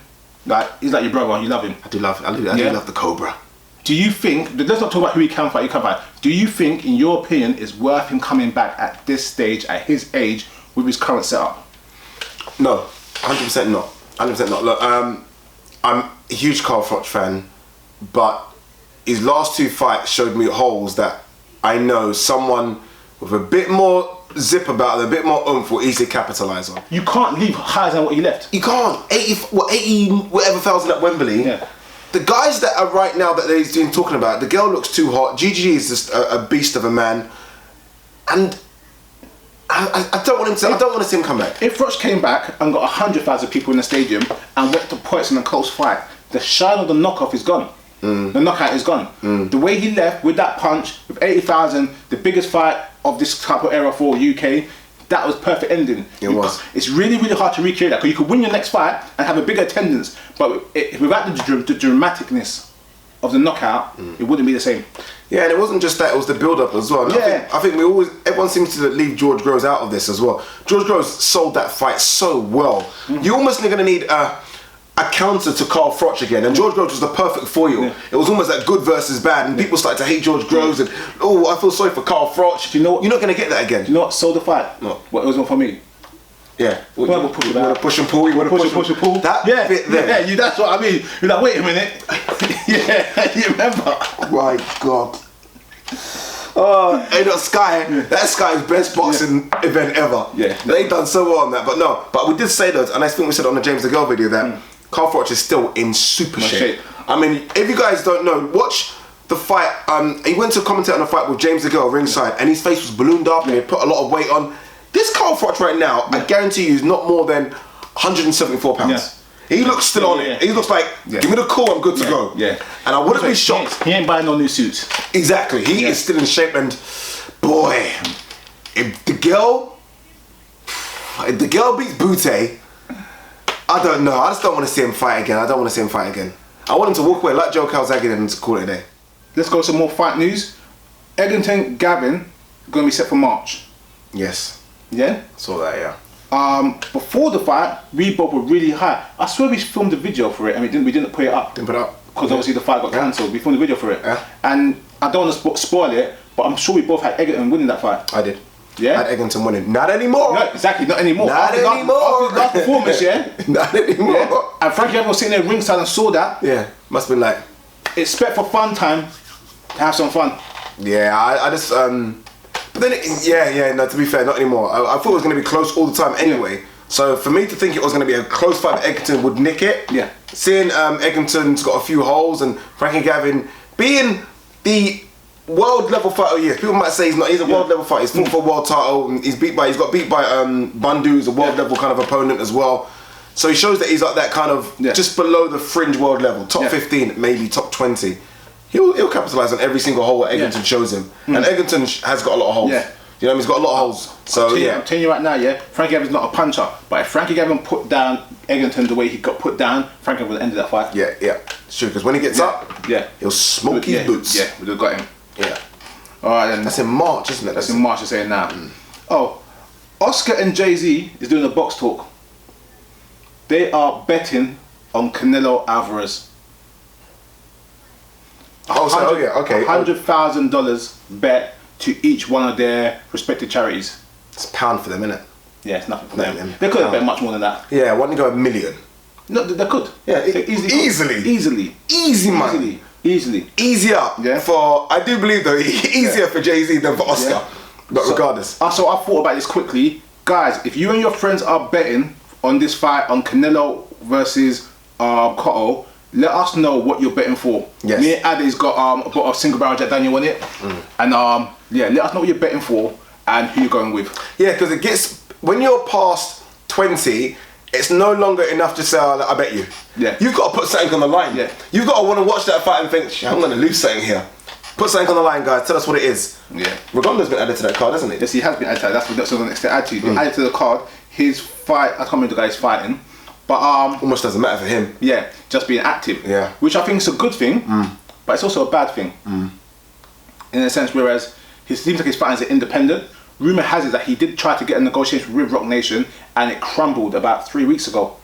Like he's like your brother. You love him. I do love the Cobra. Do you think? Let's not talk about who he can fight. You can fight. Do you think, in your opinion, it's worth him coming back at this stage, at his age, with his current setup? No, 100% not. 100% not. Look, I'm a huge Carl Froch fan, but his last 2 fights showed me holes that I know someone with a bit more zip about it, a bit more oomph will easily capitalise on. You can't leave higher than what you left. You can't. 80 whatever thousand at Wembley. Yeah. the guys that are right now that they've been talking about, the girl looks too hot. GG is just a beast of a man, and I don't want him to. I don't want to see him come back. If Froch came back and got 100,000 people in the stadium and went to points in a close fight, the shine of the knockoff is gone. The knockout is gone. The way he left with that punch, with 80,000, the biggest fight of this type of era for UK, that was perfect ending. It was. It's really, really hard to recreate that because you could win your next fight and have a bigger attendance, but without the dramaticness of the knockout, it wouldn't be the same. Yeah, and it wasn't just that; it was the build-up as well. And Yeah. I think everyone seems to leave George Groves out of this as well. George Groves sold that fight so well. You're almost going to need a counter to Carl Froch again, and George Groves was the perfect foil. Yeah. It was almost like good versus bad, and people started to hate George Groves, and I feel sorry for Carl Froch. Do you know what? You're not going to get that again. Do you know what sold the fight? What? What it was not for me. Yeah. You want to push and pull. You want to push and pull. That yeah, bit there. Yeah, that's what I mean. You're like, wait a minute. Yeah, you remember? My God. Hey, that Sky, that's Sky's best boxing event ever. Yeah. They done so well on that, but we did say that, and I think we said on the James the Girl video that Carl Froch is still in super shape. I mean, if you guys don't know, watch the fight. He went to commentate on the fight with James the Girl ringside, and his face was ballooned up, and he put a lot of weight on. This Carl Froch right now, I guarantee you, is not more than 174 pounds. Yeah. He looks still on it. He looks like, give me the call, I'm good to go. Yeah. And I wouldn't be shocked. He ain't buying no new suits. Exactly. He is still in shape, and boy, if the girl beats Bute, I don't know. I just don't want to see him fight again. I want him to walk away like Joe Calzaghe and to call it a day. Let's go some more fight news. Eglington, Gavin, going to be set for March. Yes. Yeah? Saw that, yeah. Before the fight, we both were really high. I swear we filmed a video for it and we didn't put it up. Didn't put it up. Because obviously the fight got cancelled. We filmed a video for it. Yeah. And I don't want to spoil it, but I'm sure we both had Eglington winning that fight. I did. Yeah? I had Eglington winning. Not anymore. No, exactly, not anymore. Not anymore. After last performance, yeah? Not anymore. Yeah? And Frankie Gavin was sitting there ringside and saw that. Yeah. Must have been like... Expect for fun time to have some fun. Yeah, I just... But then, no, to be fair, not anymore. I thought it was going to be close all the time anyway. So for me to think it was going to be a close fight, Eglington would nick it. Yeah. Seeing Eglington's got a few holes and Frankie Gavin being the world level fighter, yes, people might say he's not. He's a world level fighter. He's fought for a world title. And he's got beat by Bundu, who's a world level kind of opponent as well. So he shows that he's like that kind of just below the fringe world level, top 15, maybe top 20. He'll capitalise on every single hole that Eglington shows him, and Eglington has got a lot of holes. Yeah. You know, he's got a lot of holes. So I'm telling you right now, Frankie Gavin's not a puncher, but if Frankie Gavin put down Eglington the way he got put down, Frankie would have ended that fight. Yeah, it's true. Because when he gets up, he'll smoke his boots. Yeah, we'd have got him. Yeah. All right then. That's in March, isn't it? That's in March. You're saying now. Oh, Oscar and Jay-Z is doing a box talk. They are betting on Canelo Alvarez. Okay. $100,000 bet to each one of their respective charities. It's a pound for them, isn't it? Yeah, it's nothing for them. They could have bet much more than that. Yeah, why don't you go $1 million? No, they could. Yeah, easily. Easy money. Easily. Easier for, I do believe though, easier for Jay-Z than for Oscar. Yeah. But regardless. So I thought about this quickly. Guys, if you and your friends are betting on this fight, on Canelo versus Cotto, let us know what you're betting for. Yes. Me and Addy's got a bottle of single barrel Jack Daniel on it. And let us know what you're betting for and who you're going with. Yeah, because it gets, when you're past 20, it's no longer enough to say, I bet you. Yeah. You've got to put something on the line. Yeah. You've got to want to watch that fight and think, I'm going to lose something here. Put something on the line, guys. Tell us what it is. Yeah. Rigonda's been added to that card, hasn't he? Yes, he has been added to that. That's what the next thing to add to. Added to the card. His fight, I can't remember the guy's fighting, but almost doesn't matter for him. Yeah, just being active. Yeah. Which I think is a good thing, but it's also a bad thing. In a sense, whereas it seems like his fighting is independent. Rumour has it that he did try to get a negotiation with Rock Nation and it crumbled about 3 weeks ago.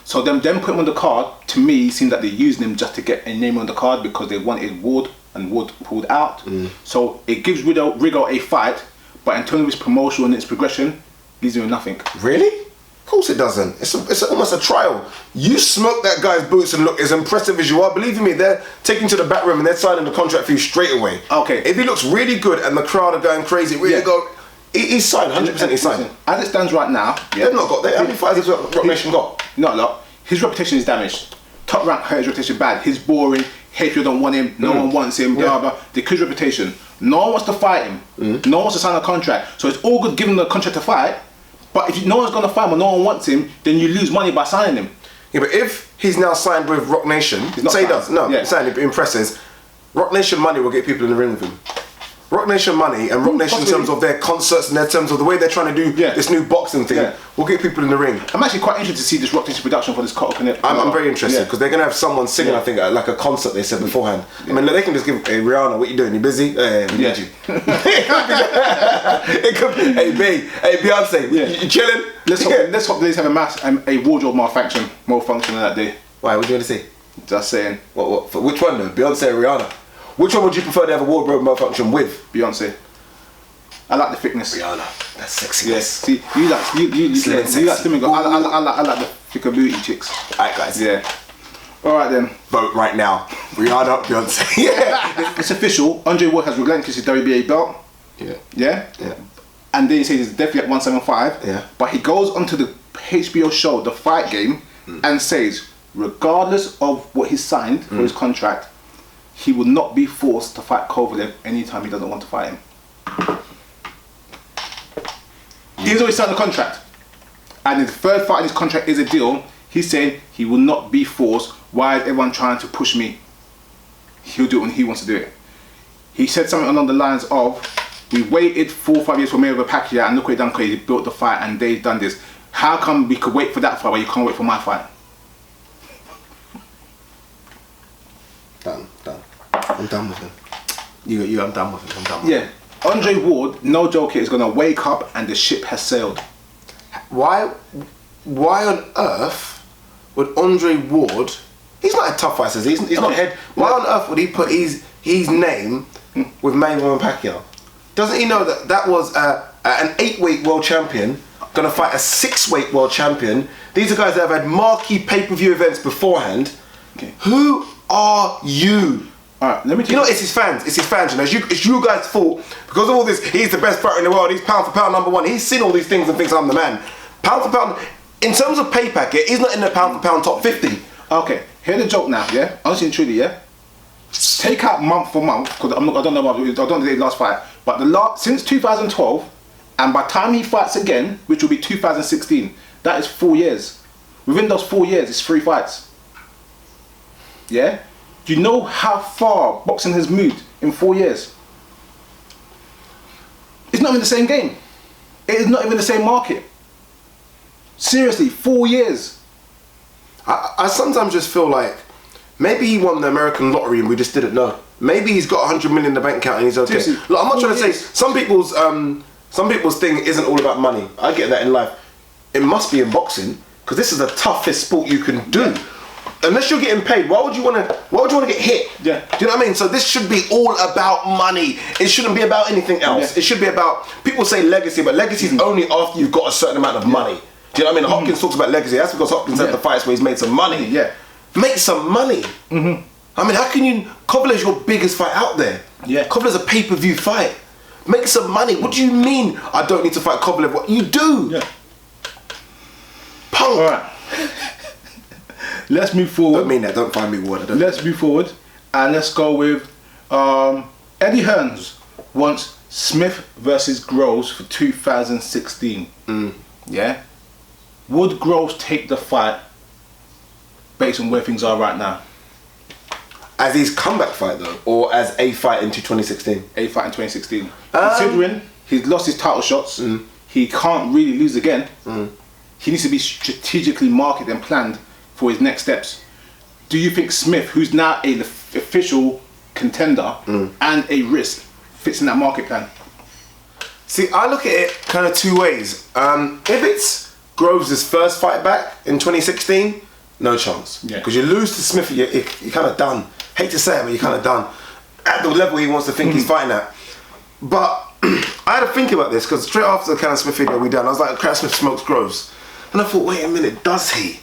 So them putting him on the card, to me, seems like they're using him just to get a name on the card because they wanted Ward and Ward pulled out. So it gives Rigo a fight, but in terms of his promotion and its progression, he's doing nothing. Really? Of course it doesn't. It's almost a trial. You smoke that guy's boots and look as impressive as you are. Believe me, they're taking to the back room and they're signing the contract for you straight away. Okay. If he looks really good and the crowd are going crazy, he's signed, 100% he's signed. As it stands right now, they've not got that. How many fighters has Rock Nation got? Not a lot. His reputation is damaged. Top Rank hurt his reputation bad. He's boring. Hatred don't want him. No one wants him. Blah blah. They kill his reputation. No one wants to fight him. No one wants to sign a contract. So it's all good giving him the contract to fight. But if no one's gonna fight him or no one wants him, then you lose money by signing him. Yeah, but if he's now signed with Rock Nation, He's not say he signed. does. No, Yeah. signed. It impresses. Rock Nation money will get people in the ring with him. Rock Nation money and Rock Nation in terms of their concerts and in terms of the way they're trying to do this new boxing thing will get people in the ring. I'm actually quite interested to see this Rock Nation production for this Cotto Connect. I'm very interested because they're going to have someone singing, I think, at like a concert they said beforehand. I mean, they can just give, hey, Rihanna, what you doing? You busy? Hey, we need you. It could be, hey, B, hey, Beyonce, you chilling? Let's hope they have a wardrobe malfunction on that day. Why, what do you want to see? Just saying. What, for which one though? Beyonce or Rihanna? Which one would you prefer to have a wardrobe malfunction with? Beyonce. I like the thickness. Rihanna. That's sexy. Yes. See, you like slimming. I like the thicker booty chicks. Alright, guys. Yeah. All right then. Vote right now. Rihanna, Beyonce. Yeah. It's official. Andre Ward has relinquished his WBA belt. Yeah. Yeah. Yeah. And then he says he's definitely at 175. Yeah. But he goes onto the HBO show, The Fight Game, and says, regardless of what he signed for his contract, he will not be forced to fight Kovalev anytime he doesn't want to fight him. He's already signed the contract. And his third fight in his contract is a deal. He's saying he will not be forced. Why is everyone trying to push me? He'll do it when he wants to do it. He said something along the lines of, we waited 4 or 5 years for Mayweather Pacquiao and look what he done because he built the fight and they've done this. How come we could wait for that fight but you can't wait for my fight? Done. I'm done with him. I'm done with him. Yeah. Andre Ward, no joke, is going to wake up and the ship has sailed. Why on earth would Andre Ward? He's not a tough fighter. He's not head. Why on earth would he put his name with Mayweather and Pacquiao? Doesn't he know that was an 8-weight world champion going to fight a 6-weight world champion? These are guys that have had marquee pay-per-view events beforehand. Okay. Who are you? Alright, let me tell you know, it's his fans. It's his fans. You know, it's you guys' fault because of all this. He's the best fighter in the world. He's pound for pound #1. He's seen all these things and thinks I'm the man. Pound for pound, in terms of pay packet, he's not in the pound for pound top 50. Okay, hear the joke now. Yeah, honestly and truly, yeah. Take out month for month because I don't know the last fight, but since 2012, and by the time he fights again, which will be 2016, that is 4 years. Within those 4 years, it's 3 fights. Yeah. Do you know how far boxing has moved in 4 years? It's not even the same game. It is not even the same market. Seriously, 4 years. I sometimes just feel like maybe he won the American lottery and we just didn't know. Maybe he's got 100 million in the bank account and he's okay. Seriously, Look, I'm not trying to say some people's thing isn't all about money. I get that in life. It must be in boxing because this is the toughest sport you can do. Yeah. Unless you're getting paid, why would you want to get hit? Yeah. Do you know what I mean? So this should be all about money. It shouldn't be about anything else. Yeah. It should be about, people say legacy, but legacy is only after you've got a certain amount of money. Do you know what I mean? Hopkins talks about legacy. That's because Hopkins had the fights where he's made some money. Yeah. Make some money. I mean, how can you, Kovale's your biggest fight out there. Yeah. Kovale's a pay-per-view fight. Make some money. What do you mean I don't need to fight Kovalev? What you do? Yeah. Punk. All right. Let's move forward. Don't mean that. Don't find me word. Let's move forward and let's go with Eddie Hearns wants Smith versus Groves for 2016. Yeah. Would Groves take the fight based on where things are right now? As his comeback fight though, or as a fight into 2016? A fight in 2016. Considering he's lost his title shots, he can't really lose again. He needs to be strategically marketed and planned for his next steps. Do you think Smith, who's now an official contender and a risk, fits in that market plan? See, I look at it kind of two ways. If it's Groves' first fight back in 2016, no chance. Yeah. Because you lose to Smith, you're kind of done. Hate to say it, but you're kind of done. At the level he wants to think he's fighting at. But I had to think about this, because straight after the Callum Smith video we done, I was like, Callum Smith smokes Groves. And I thought, wait a minute, does he?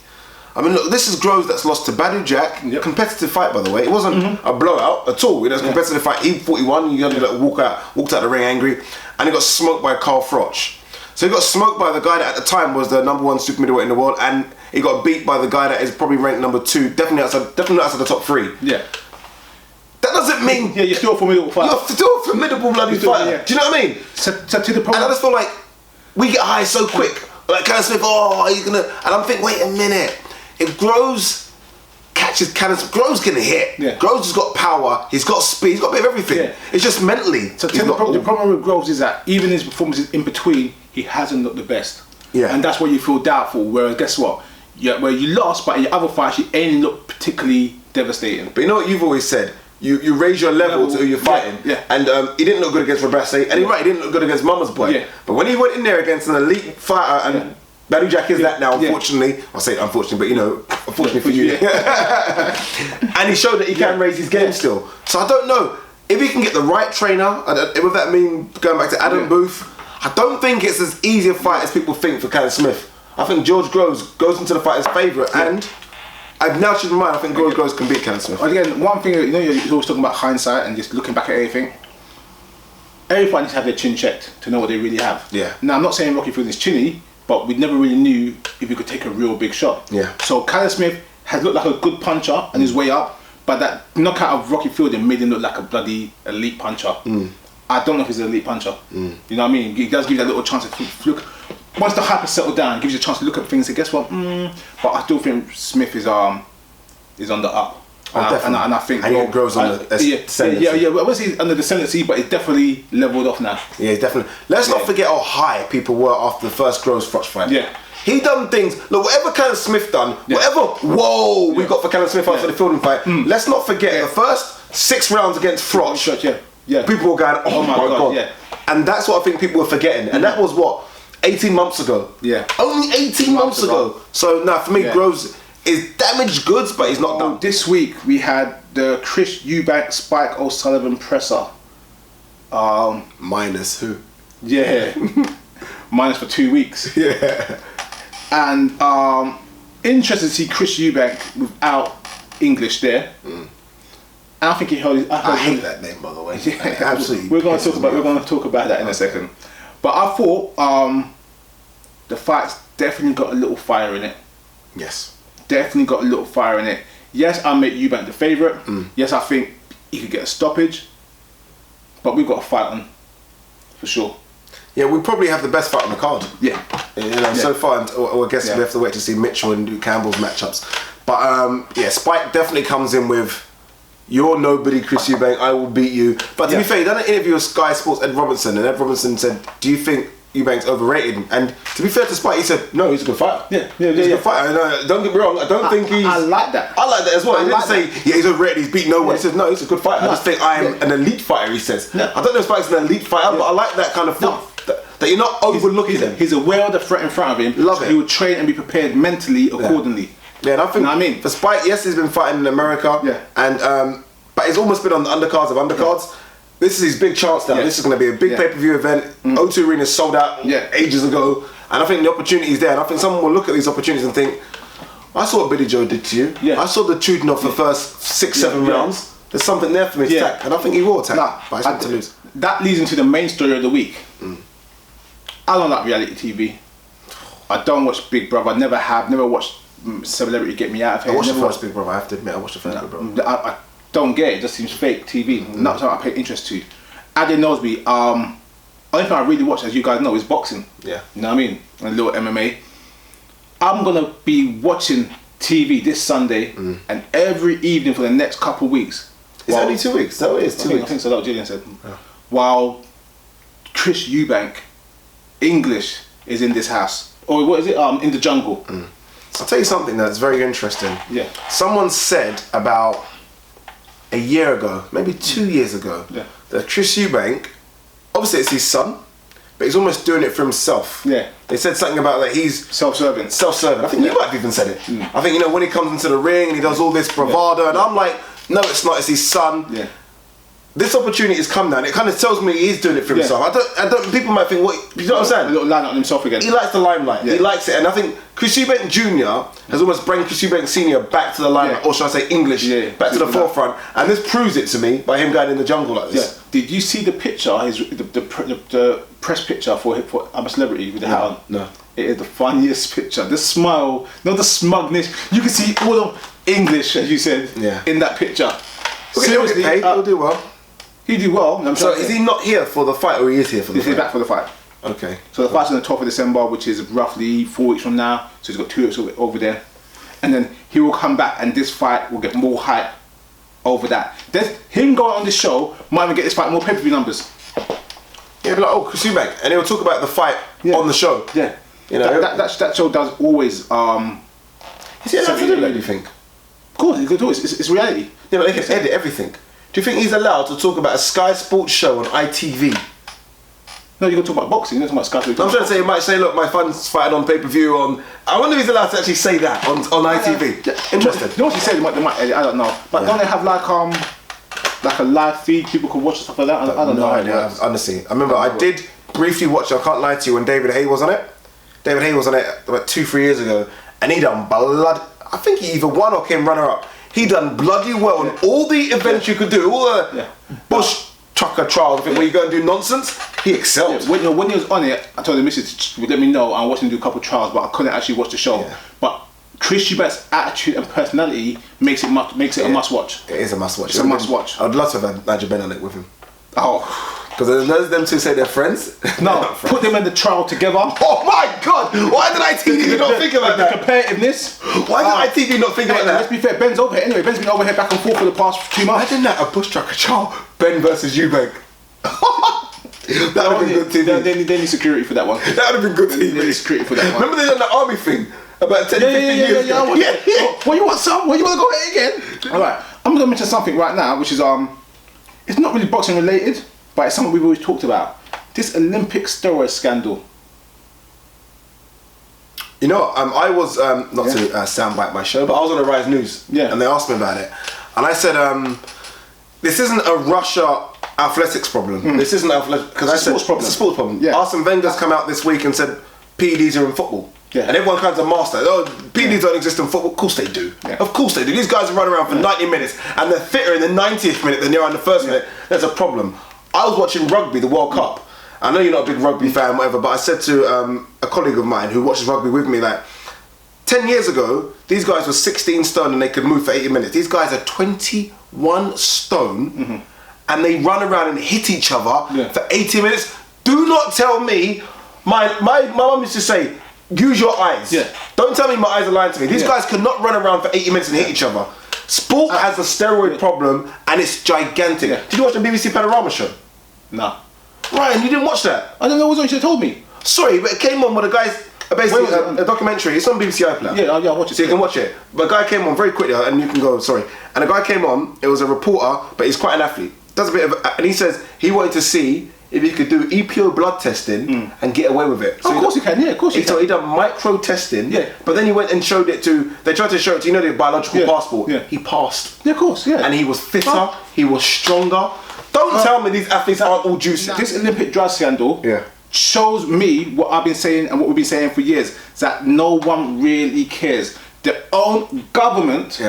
I mean, look, this is Groves that's lost to Badu Jack. Competitive fight, by the way. It wasn't a blowout at all. It was a competitive fight. He 41. You had to walked out the ring angry, and he got smoked by Carl Froch. So he got smoked by the guy that at the time was the #1 super middleweight in the world, and He got beat by the guy that is probably ranked number 2, definitely outside the top 3. Yeah. That doesn't mean you're still a formidable fighter. You're still a formidable bloody fighter. Yeah. Do you know what I mean? So to the point. And I just feel like we get high so quick. Like Canelo Smith, he's gonna. And I'm thinking, wait a minute. If Groves catches Canelo, Groves gonna hit. Yeah. Groves has got power. He's got speed. He's got a bit of everything. Yeah. It's just mentally. So the problem with Groves is that even his performances in between, he hasn't looked the best. Yeah. And that's where you feel doubtful. Whereas guess what? Yeah, where you lost, but in your other fights, you ain't looked particularly devastating. But you know what you've always said? You raise your level to who you're fighting. Yeah. And he didn't look good against Rabassi, and he's right, he didn't look good against Mama's Boy. Yeah. But when he went in there against an elite fighter, and Badou Jack is that now, unfortunately. I say unfortunately, but you know, unfortunately for you. And he showed that he can raise his game still. So I don't know. If he can get the right trainer, would that mean going back to Adam Booth? I don't think it's as easy a fight as people think for Canelo Smith. I think George Groves goes into the fight as favourite, and I've now changed my mind. I think George Groves can beat Canelo Smith. Again, one thing, you know, you're always talking about hindsight and just looking back at everything. Every fight needs to have their chin checked to know what they really have. Yeah. Now, I'm not saying Rocky Fielding is chinny, but we never really knew if he could take a real big shot. Yeah. So Canelo Smith has looked like a good puncher on his way up, but that knockout of Rocky Fielding made him look like a bloody elite puncher. I don't know if he's an elite puncher. You know what I mean? It does give you that little chance to look. Once the hype is settled down, it gives you a chance to look at things and guess what? But I still think Smith is on the up. And I think and Groves on the ascendancy. Yeah. Well, I wouldn't say under the ascendancy, but it's definitely leveled off now. Yeah, definitely. Let's not forget how high people were after the first Groves Froch fight. Yeah. He done things. Look, whatever Canelo Smith done, whatever we got for Canelo Smith after the Fielding fight. Let's not forget the first 6 rounds against Froch. Yeah. People were going, oh my god. Yeah. And that's what I think people were forgetting. And that was what 18 months ago. Yeah. Only 18 months ago. So now for me, Groves is damaged goods, but he's not done. This week we had the Chris Eubank Spike O'Sullivan presser. Minus who? Yeah. Minus for 2 weeks. Yeah. And interesting to see Chris Eubank without English there. And I think he held his. I hate that name, by the way. Absolutely. We're going to talk about that in a second. But I thought the fight's definitely got a little fire in it. Yes. Definitely got a little fire in it. Yes, I make Eubank the favourite. Yes, I think he could get a stoppage. But we've got a fight on, for sure. Yeah, we probably have the best fight on the card. Yeah. So far, I guess we have to wait to see Mitchell and Luke Campbell's matchups. But Spike definitely comes in with, you're nobody, Chris Eubank, I will beat you. But to be fair, he done an interview with Sky Sports Ed Robinson, and Ed Robinson said, do you think Eubank's overrated? And to be fair to Spike, he said, no, he's a good fighter. He's a good fighter. Don't get me wrong, I don't think he's... I like that. I like that as well. He didn't say, he's overrated, he's beat no one. He says, no, he's a good fighter. I just think I am an elite fighter, he says. I don't know if Spike's an elite fighter, but I like that kind of that you're not overlooking him. He's aware of the threat in front of him. Love it. He would train and be prepared mentally accordingly. Yeah, and I think, you know what I mean? For Spike, yes, he's been fighting in America. Yeah. And but he's almost been on the undercards of undercards. Yeah. This is his big chance now. Yeah. This is going to be a big pay-per-view event. O2 Arena sold out ages ago. And I think the opportunity is there. And I think someone will look at these opportunities and think, I saw what Billy Joe did to you. Yeah. I saw the Chudinov for the first 6-7 rounds. There's something there for me to attack. And I think he will attack. But I to lose. That leads into the main story of the week. I don't like reality TV. I don't watch Big Brother. I never have. Never watched Celebrity Get Me Out of Here. I watched the first Big Brother. I have to admit, I watched the first Big Brother. I don't get it. It just seems fake TV. Not something I pay interest to. Adrian knows me. Only thing I really watch, as you guys know, is boxing. Yeah. You know what I mean? And a little MMA. I'm gonna be watching TV this Sunday and every evening for the next couple of weeks. It's only 2 weeks. That is 2 weeks. I think so. That's what Gillian said. While Chris Eubank, English, is in this house. Or what is it? In the jungle. So I'll tell you something that's very interesting. Yeah. Someone said about a year ago, maybe 2 years ago, that Chris Eubank, obviously it's his son, but he's almost doing it for himself. Yeah. They said something about that he's self-serving. Self-serving. I think you might have even said it. I think, when he comes into the ring and he does all this bravado, and I'm like, no, it's not, it's his son. Yeah. this opportunity has come now, and it kind of tells me he's doing it for himself. I don't. People might think, what? You know what I'm saying? A little line on himself again. He likes the limelight. Yeah. He likes it, and I think Chris Eubank Jr. has almost brought Chris Eubank Sr. back to the limelight, or should I say English, back to the forefront. And this proves it to me by him going in the jungle like this. Yeah. Did you see the picture? The press picture for I'm a Celebrity with the hat on. No. It is the funniest picture. The smile, not the smugness. You can see all of English, as you said, in that picture. Seriously, he'll do well. He do well. So is he not here for the fight, or he is here for the fight? He's back for the fight. Okay. So the fight's on the 12th of December, which is roughly 4 weeks from now. So he's got 2 weeks over there. And then he will come back, and this fight will get more hype over that. Then him going on this show might even get this fight more pay-per-view numbers. Yeah, be like, oh, Chris Eubank. And he'll talk about the fight on the show. Yeah. You know, that show does always... Is he allowed to do that, do you think? Of course, he could do it. It's reality. Yeah, but they can edit everything. Do you think he's allowed to talk about a Sky Sports show on ITV? No, you're going to talk about boxing, you're going to talk about Sky Sports. I'm trying to say, he might say, look, my son's fighting on pay-per-view on... I wonder if he's allowed to actually say that on ITV. Interesting. You know what he said? They might edit, I don't know. But don't they have like a live feed, people can watch and stuff like that? I don't know. Yeah, honestly. I remember I did briefly watch it, I can't lie to you, when David Hay was on it. David Hay was on it about 2-3 years ago, and he done blood... I think he either won or came runner-up. He done bloody well on all the events you could do, all the bush trucker trials, where you go and do nonsense. He excelled. Yeah, when he was on it, I told the missus to let me know. I watched him do a couple of trials, but I couldn't actually watch the show. Yeah. But Chris Eubank's attitude and personality makes it a must watch. It is a must watch. It's a must watch. I'd love to have had Nigel Benn on it with him. Oh. Because there's them two say they're friends. No, put them in the trial together. Oh my God! Why did ITV not think about that? The competitiveness. Why did ITV not think about that? Let's be fair, Ben's over here anyway. Ben's been over here back and forth for the past 2 months. Imagine that, a bush trucker trial. Ben versus Eubank. That would have been good TV. They need security for that one. That would have been good TV. They need security for that one. Remember they done the army thing about 10, 15 years ago? Yeah. Well, you want some? Well, you want to go ahead again? Alright, I'm going to mention something right now, which is it's not really boxing related, but it's something we've always talked about. This Olympic steroid scandal. You know, I was, not to soundbite my show, but I was on the Rise News. Yeah. And they asked me about it. And I said, this isn't a Russia athletics problem. This isn't athletics, because it's a sports problem. Yeah. Arsene Wenger's come out this week and said PEDs are in football. Yeah. And everyone kinds of master. Oh, PEDs don't exist in football. Of course they do. Yeah. Of course they do. These guys run around for 90 minutes and they're fitter in the 90th minute than they are in the first minute. There's a problem. I was watching rugby, the World Cup. I know you're not a big rugby fan, whatever, but I said to a colleague of mine who watches rugby with me, like, 10 years ago, these guys were 16 stone and they could move for 80 minutes. These guys are 21 stone and they run around and hit each other for 80 minutes. Do not tell me, my mum used to say, use your eyes. Yeah. Don't tell me my eyes are lying to me. These guys could not run around for 80 minutes and hit each other. Sport has a steroid problem and it's gigantic. Did you watch the BBC Panorama show? No. Ryan, you didn't watch that? I don't know what you should have told me. Sorry, but it came on with a guy's basically a documentary. It's on BBC iPlayer. Yeah, I'll watch it. So you can watch it. But a guy came on very quickly, and you can go. Sorry. And a guy came on. It was a reporter, but he's quite an athlete. Does a bit of, and he says he wanted to see if he could do EPO blood testing and get away with it. So of course he can. Yeah, of course he can. So he done micro testing. Yeah. But then he went and showed it to. They tried to show it to the biological passport. Yeah. He passed. Yeah, of course. Yeah. And he was fitter. He was stronger. Don't tell me these athletes aren't all juicy. This Olympic drug scandal shows me what I've been saying and what we've been saying for years, that no one really cares. The own government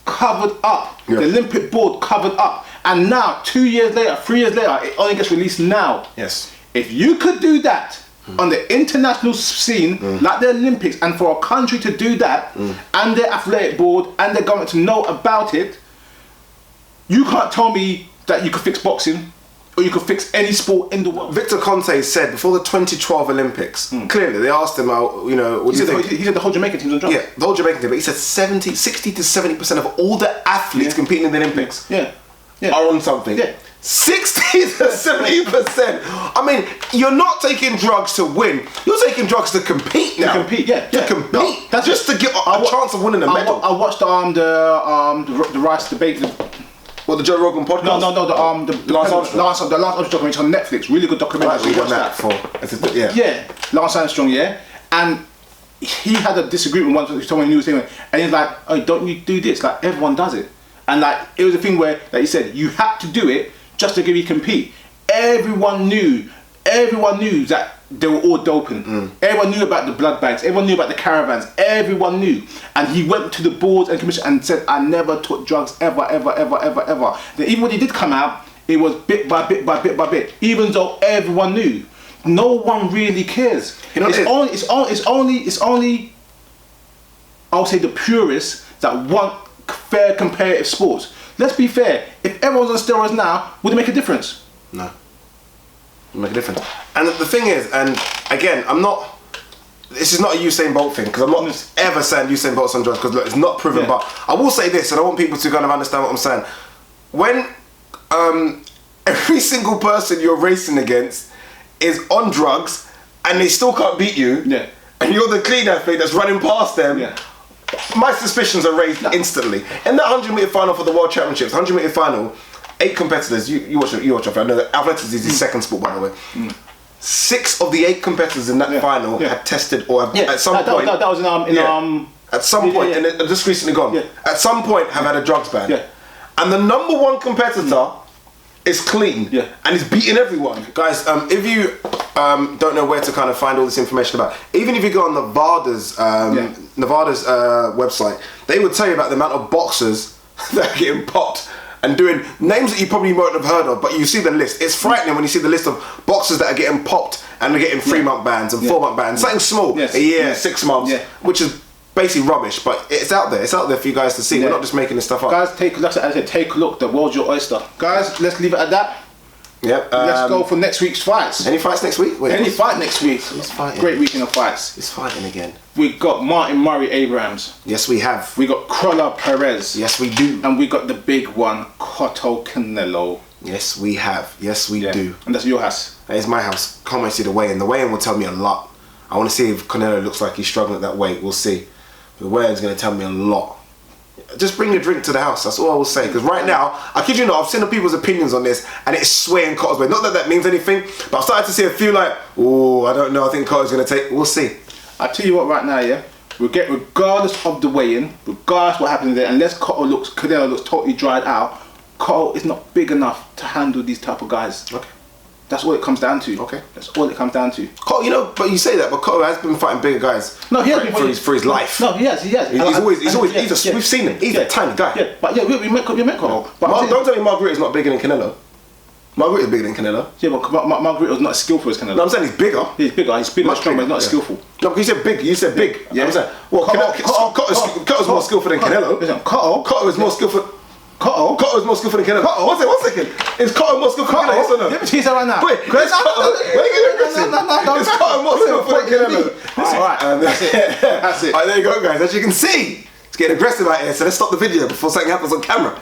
covered up. The Olympic board covered up. And now, 2 years later, 3 years later, it only gets released now. Yes. If you could do that on the international scene, like the Olympics, and for a country to do that, and their athletic board and their government to know about it, you can't tell me that you could fix boxing or you could fix any sport in the world. Victor Conte said before the 2012 Olympics, clearly they asked him out, you know, what do you think? He said the whole Jamaican team's on drugs. Yeah, the whole Jamaican team, but he said 60 to 70% of all the athletes competing in the Olympics are on something. Yeah. 60 to 70%. I mean, you're not taking drugs to win. You're taking drugs to compete now. To compete, To compete. No, that's just to get a chance of winning a medal. I watched the Rice debate. What, the Joe Rogan podcast? No, the Lance Armstrong documentary on Netflix. Really good documentary. We got that for. Yeah, Lance Armstrong. Yeah, and he had a disagreement once with someone he was saying, and he's like, "Oh, don't you do this? Like everyone does it." And like it was a thing where, like he said, you had to do it just to compete. Everyone knew that they were all doping. Everyone knew about the blood bags. Everyone knew about the caravans. Everyone knew. And he went to the boards and commission and said, I never took drugs ever. Then even when he did come out, it was bit by bit. Even though everyone knew. No one really cares. You know, it's only I'll say the purists that want fair competitive sports. Let's be fair. If everyone's on steroids now, would it make a difference? No. Make a difference. And the thing is, and again, this is not a Usain Bolt thing, because I'm not ever saying Usain Bolt's on drugs, because look, it's not proven, but I will say this, and I want people to kind of understand what I'm saying. When every single person you're racing against is on drugs, and they still can't beat you, and you're the clean athlete that's running past them, my suspicions are raised instantly. In that 100-meter final for the World Championships, 100-meter final, 8 competitors. You watch it. I know that athletics is his second sport, by the way. 6 of the 8 competitors in that final had tested or have, at some point. That was at some point, and they're just recently gone. At some point, have had a drugs ban. And the number 1 competitor is clean and is beating everyone. Guys, if you don't know where to kind of find all this information about, even if you go on Nevada's website, they would tell you about the amount of boxers that are getting popped and doing names that you probably won't have heard of, but you see the list. It's frightening when you see the list of boxers that are getting popped and they're getting 3-month bans and 4-month bans. Something small, a year, 6 months, which is basically rubbish, but it's out there. It's out there for you guys to see. We're not just making this stuff up. Guys, take a look. The world's your oyster. Guys, let's leave it at that. Yep. Let's go for next week's fights. Any fights next week? Any fight next week. Who's fighting? Great weekend of fights. It's fighting again. We got Martin Murray Abrahams. Yes, we have. We got Crawler Perez. Yes, we do. And we got the big one, Cotto Canelo. Yes, we have. Yes, we do. And that's your house. That is my house. Can't wait to see the weigh-in. The weigh-in will tell me a lot. I want to see if Canelo looks like he's struggling at that weight. We'll see. The weigh-in's going to tell me a lot. Just bring the drink to the house. That's all I will say. Because right now, I kid you not, I've seen the people's opinions on this, and it's swaying Cotto's way. Not that that means anything, but I've started to see a few like, oh, I don't know. I think Cotto's going to take. We'll see. I tell you what, right now, we'll get, regardless of the weigh-in, regardless what happens there, unless Canelo looks totally dried out, Cotto is not big enough to handle these type of guys. Okay. That's all it comes down to. Okay. That's all it comes down to. Cotto, you know, but you say that, but Cotto has been fighting bigger guys. No, he has for his life. No, he has. He's always. We've seen him. He's a tiny guy. Yeah, but we met Cotto. But don't tell me Margarita's not bigger than Canelo. Margarita's bigger than Canelo. Yeah, but Margarita's not as skillful as Canelo. No, I'm saying he's bigger. He's bigger. He's bigger, strong, but he's not as skillful. No, because you said big. You said big. Yeah. I'm saying, well, Cotto's more skillful than Canelo. Listen, Cotto is more skillful. Cotto is more skillful than Canelo. One second. Is Cotto more skillful than Canelo? Yes or no? Let me tease that right now. Wait, is Cotto more skillful than Canelo? Alright, that's it. Alright, there you go, guys. As you can see, it's getting aggressive out here, so let's stop the video before something happens on camera.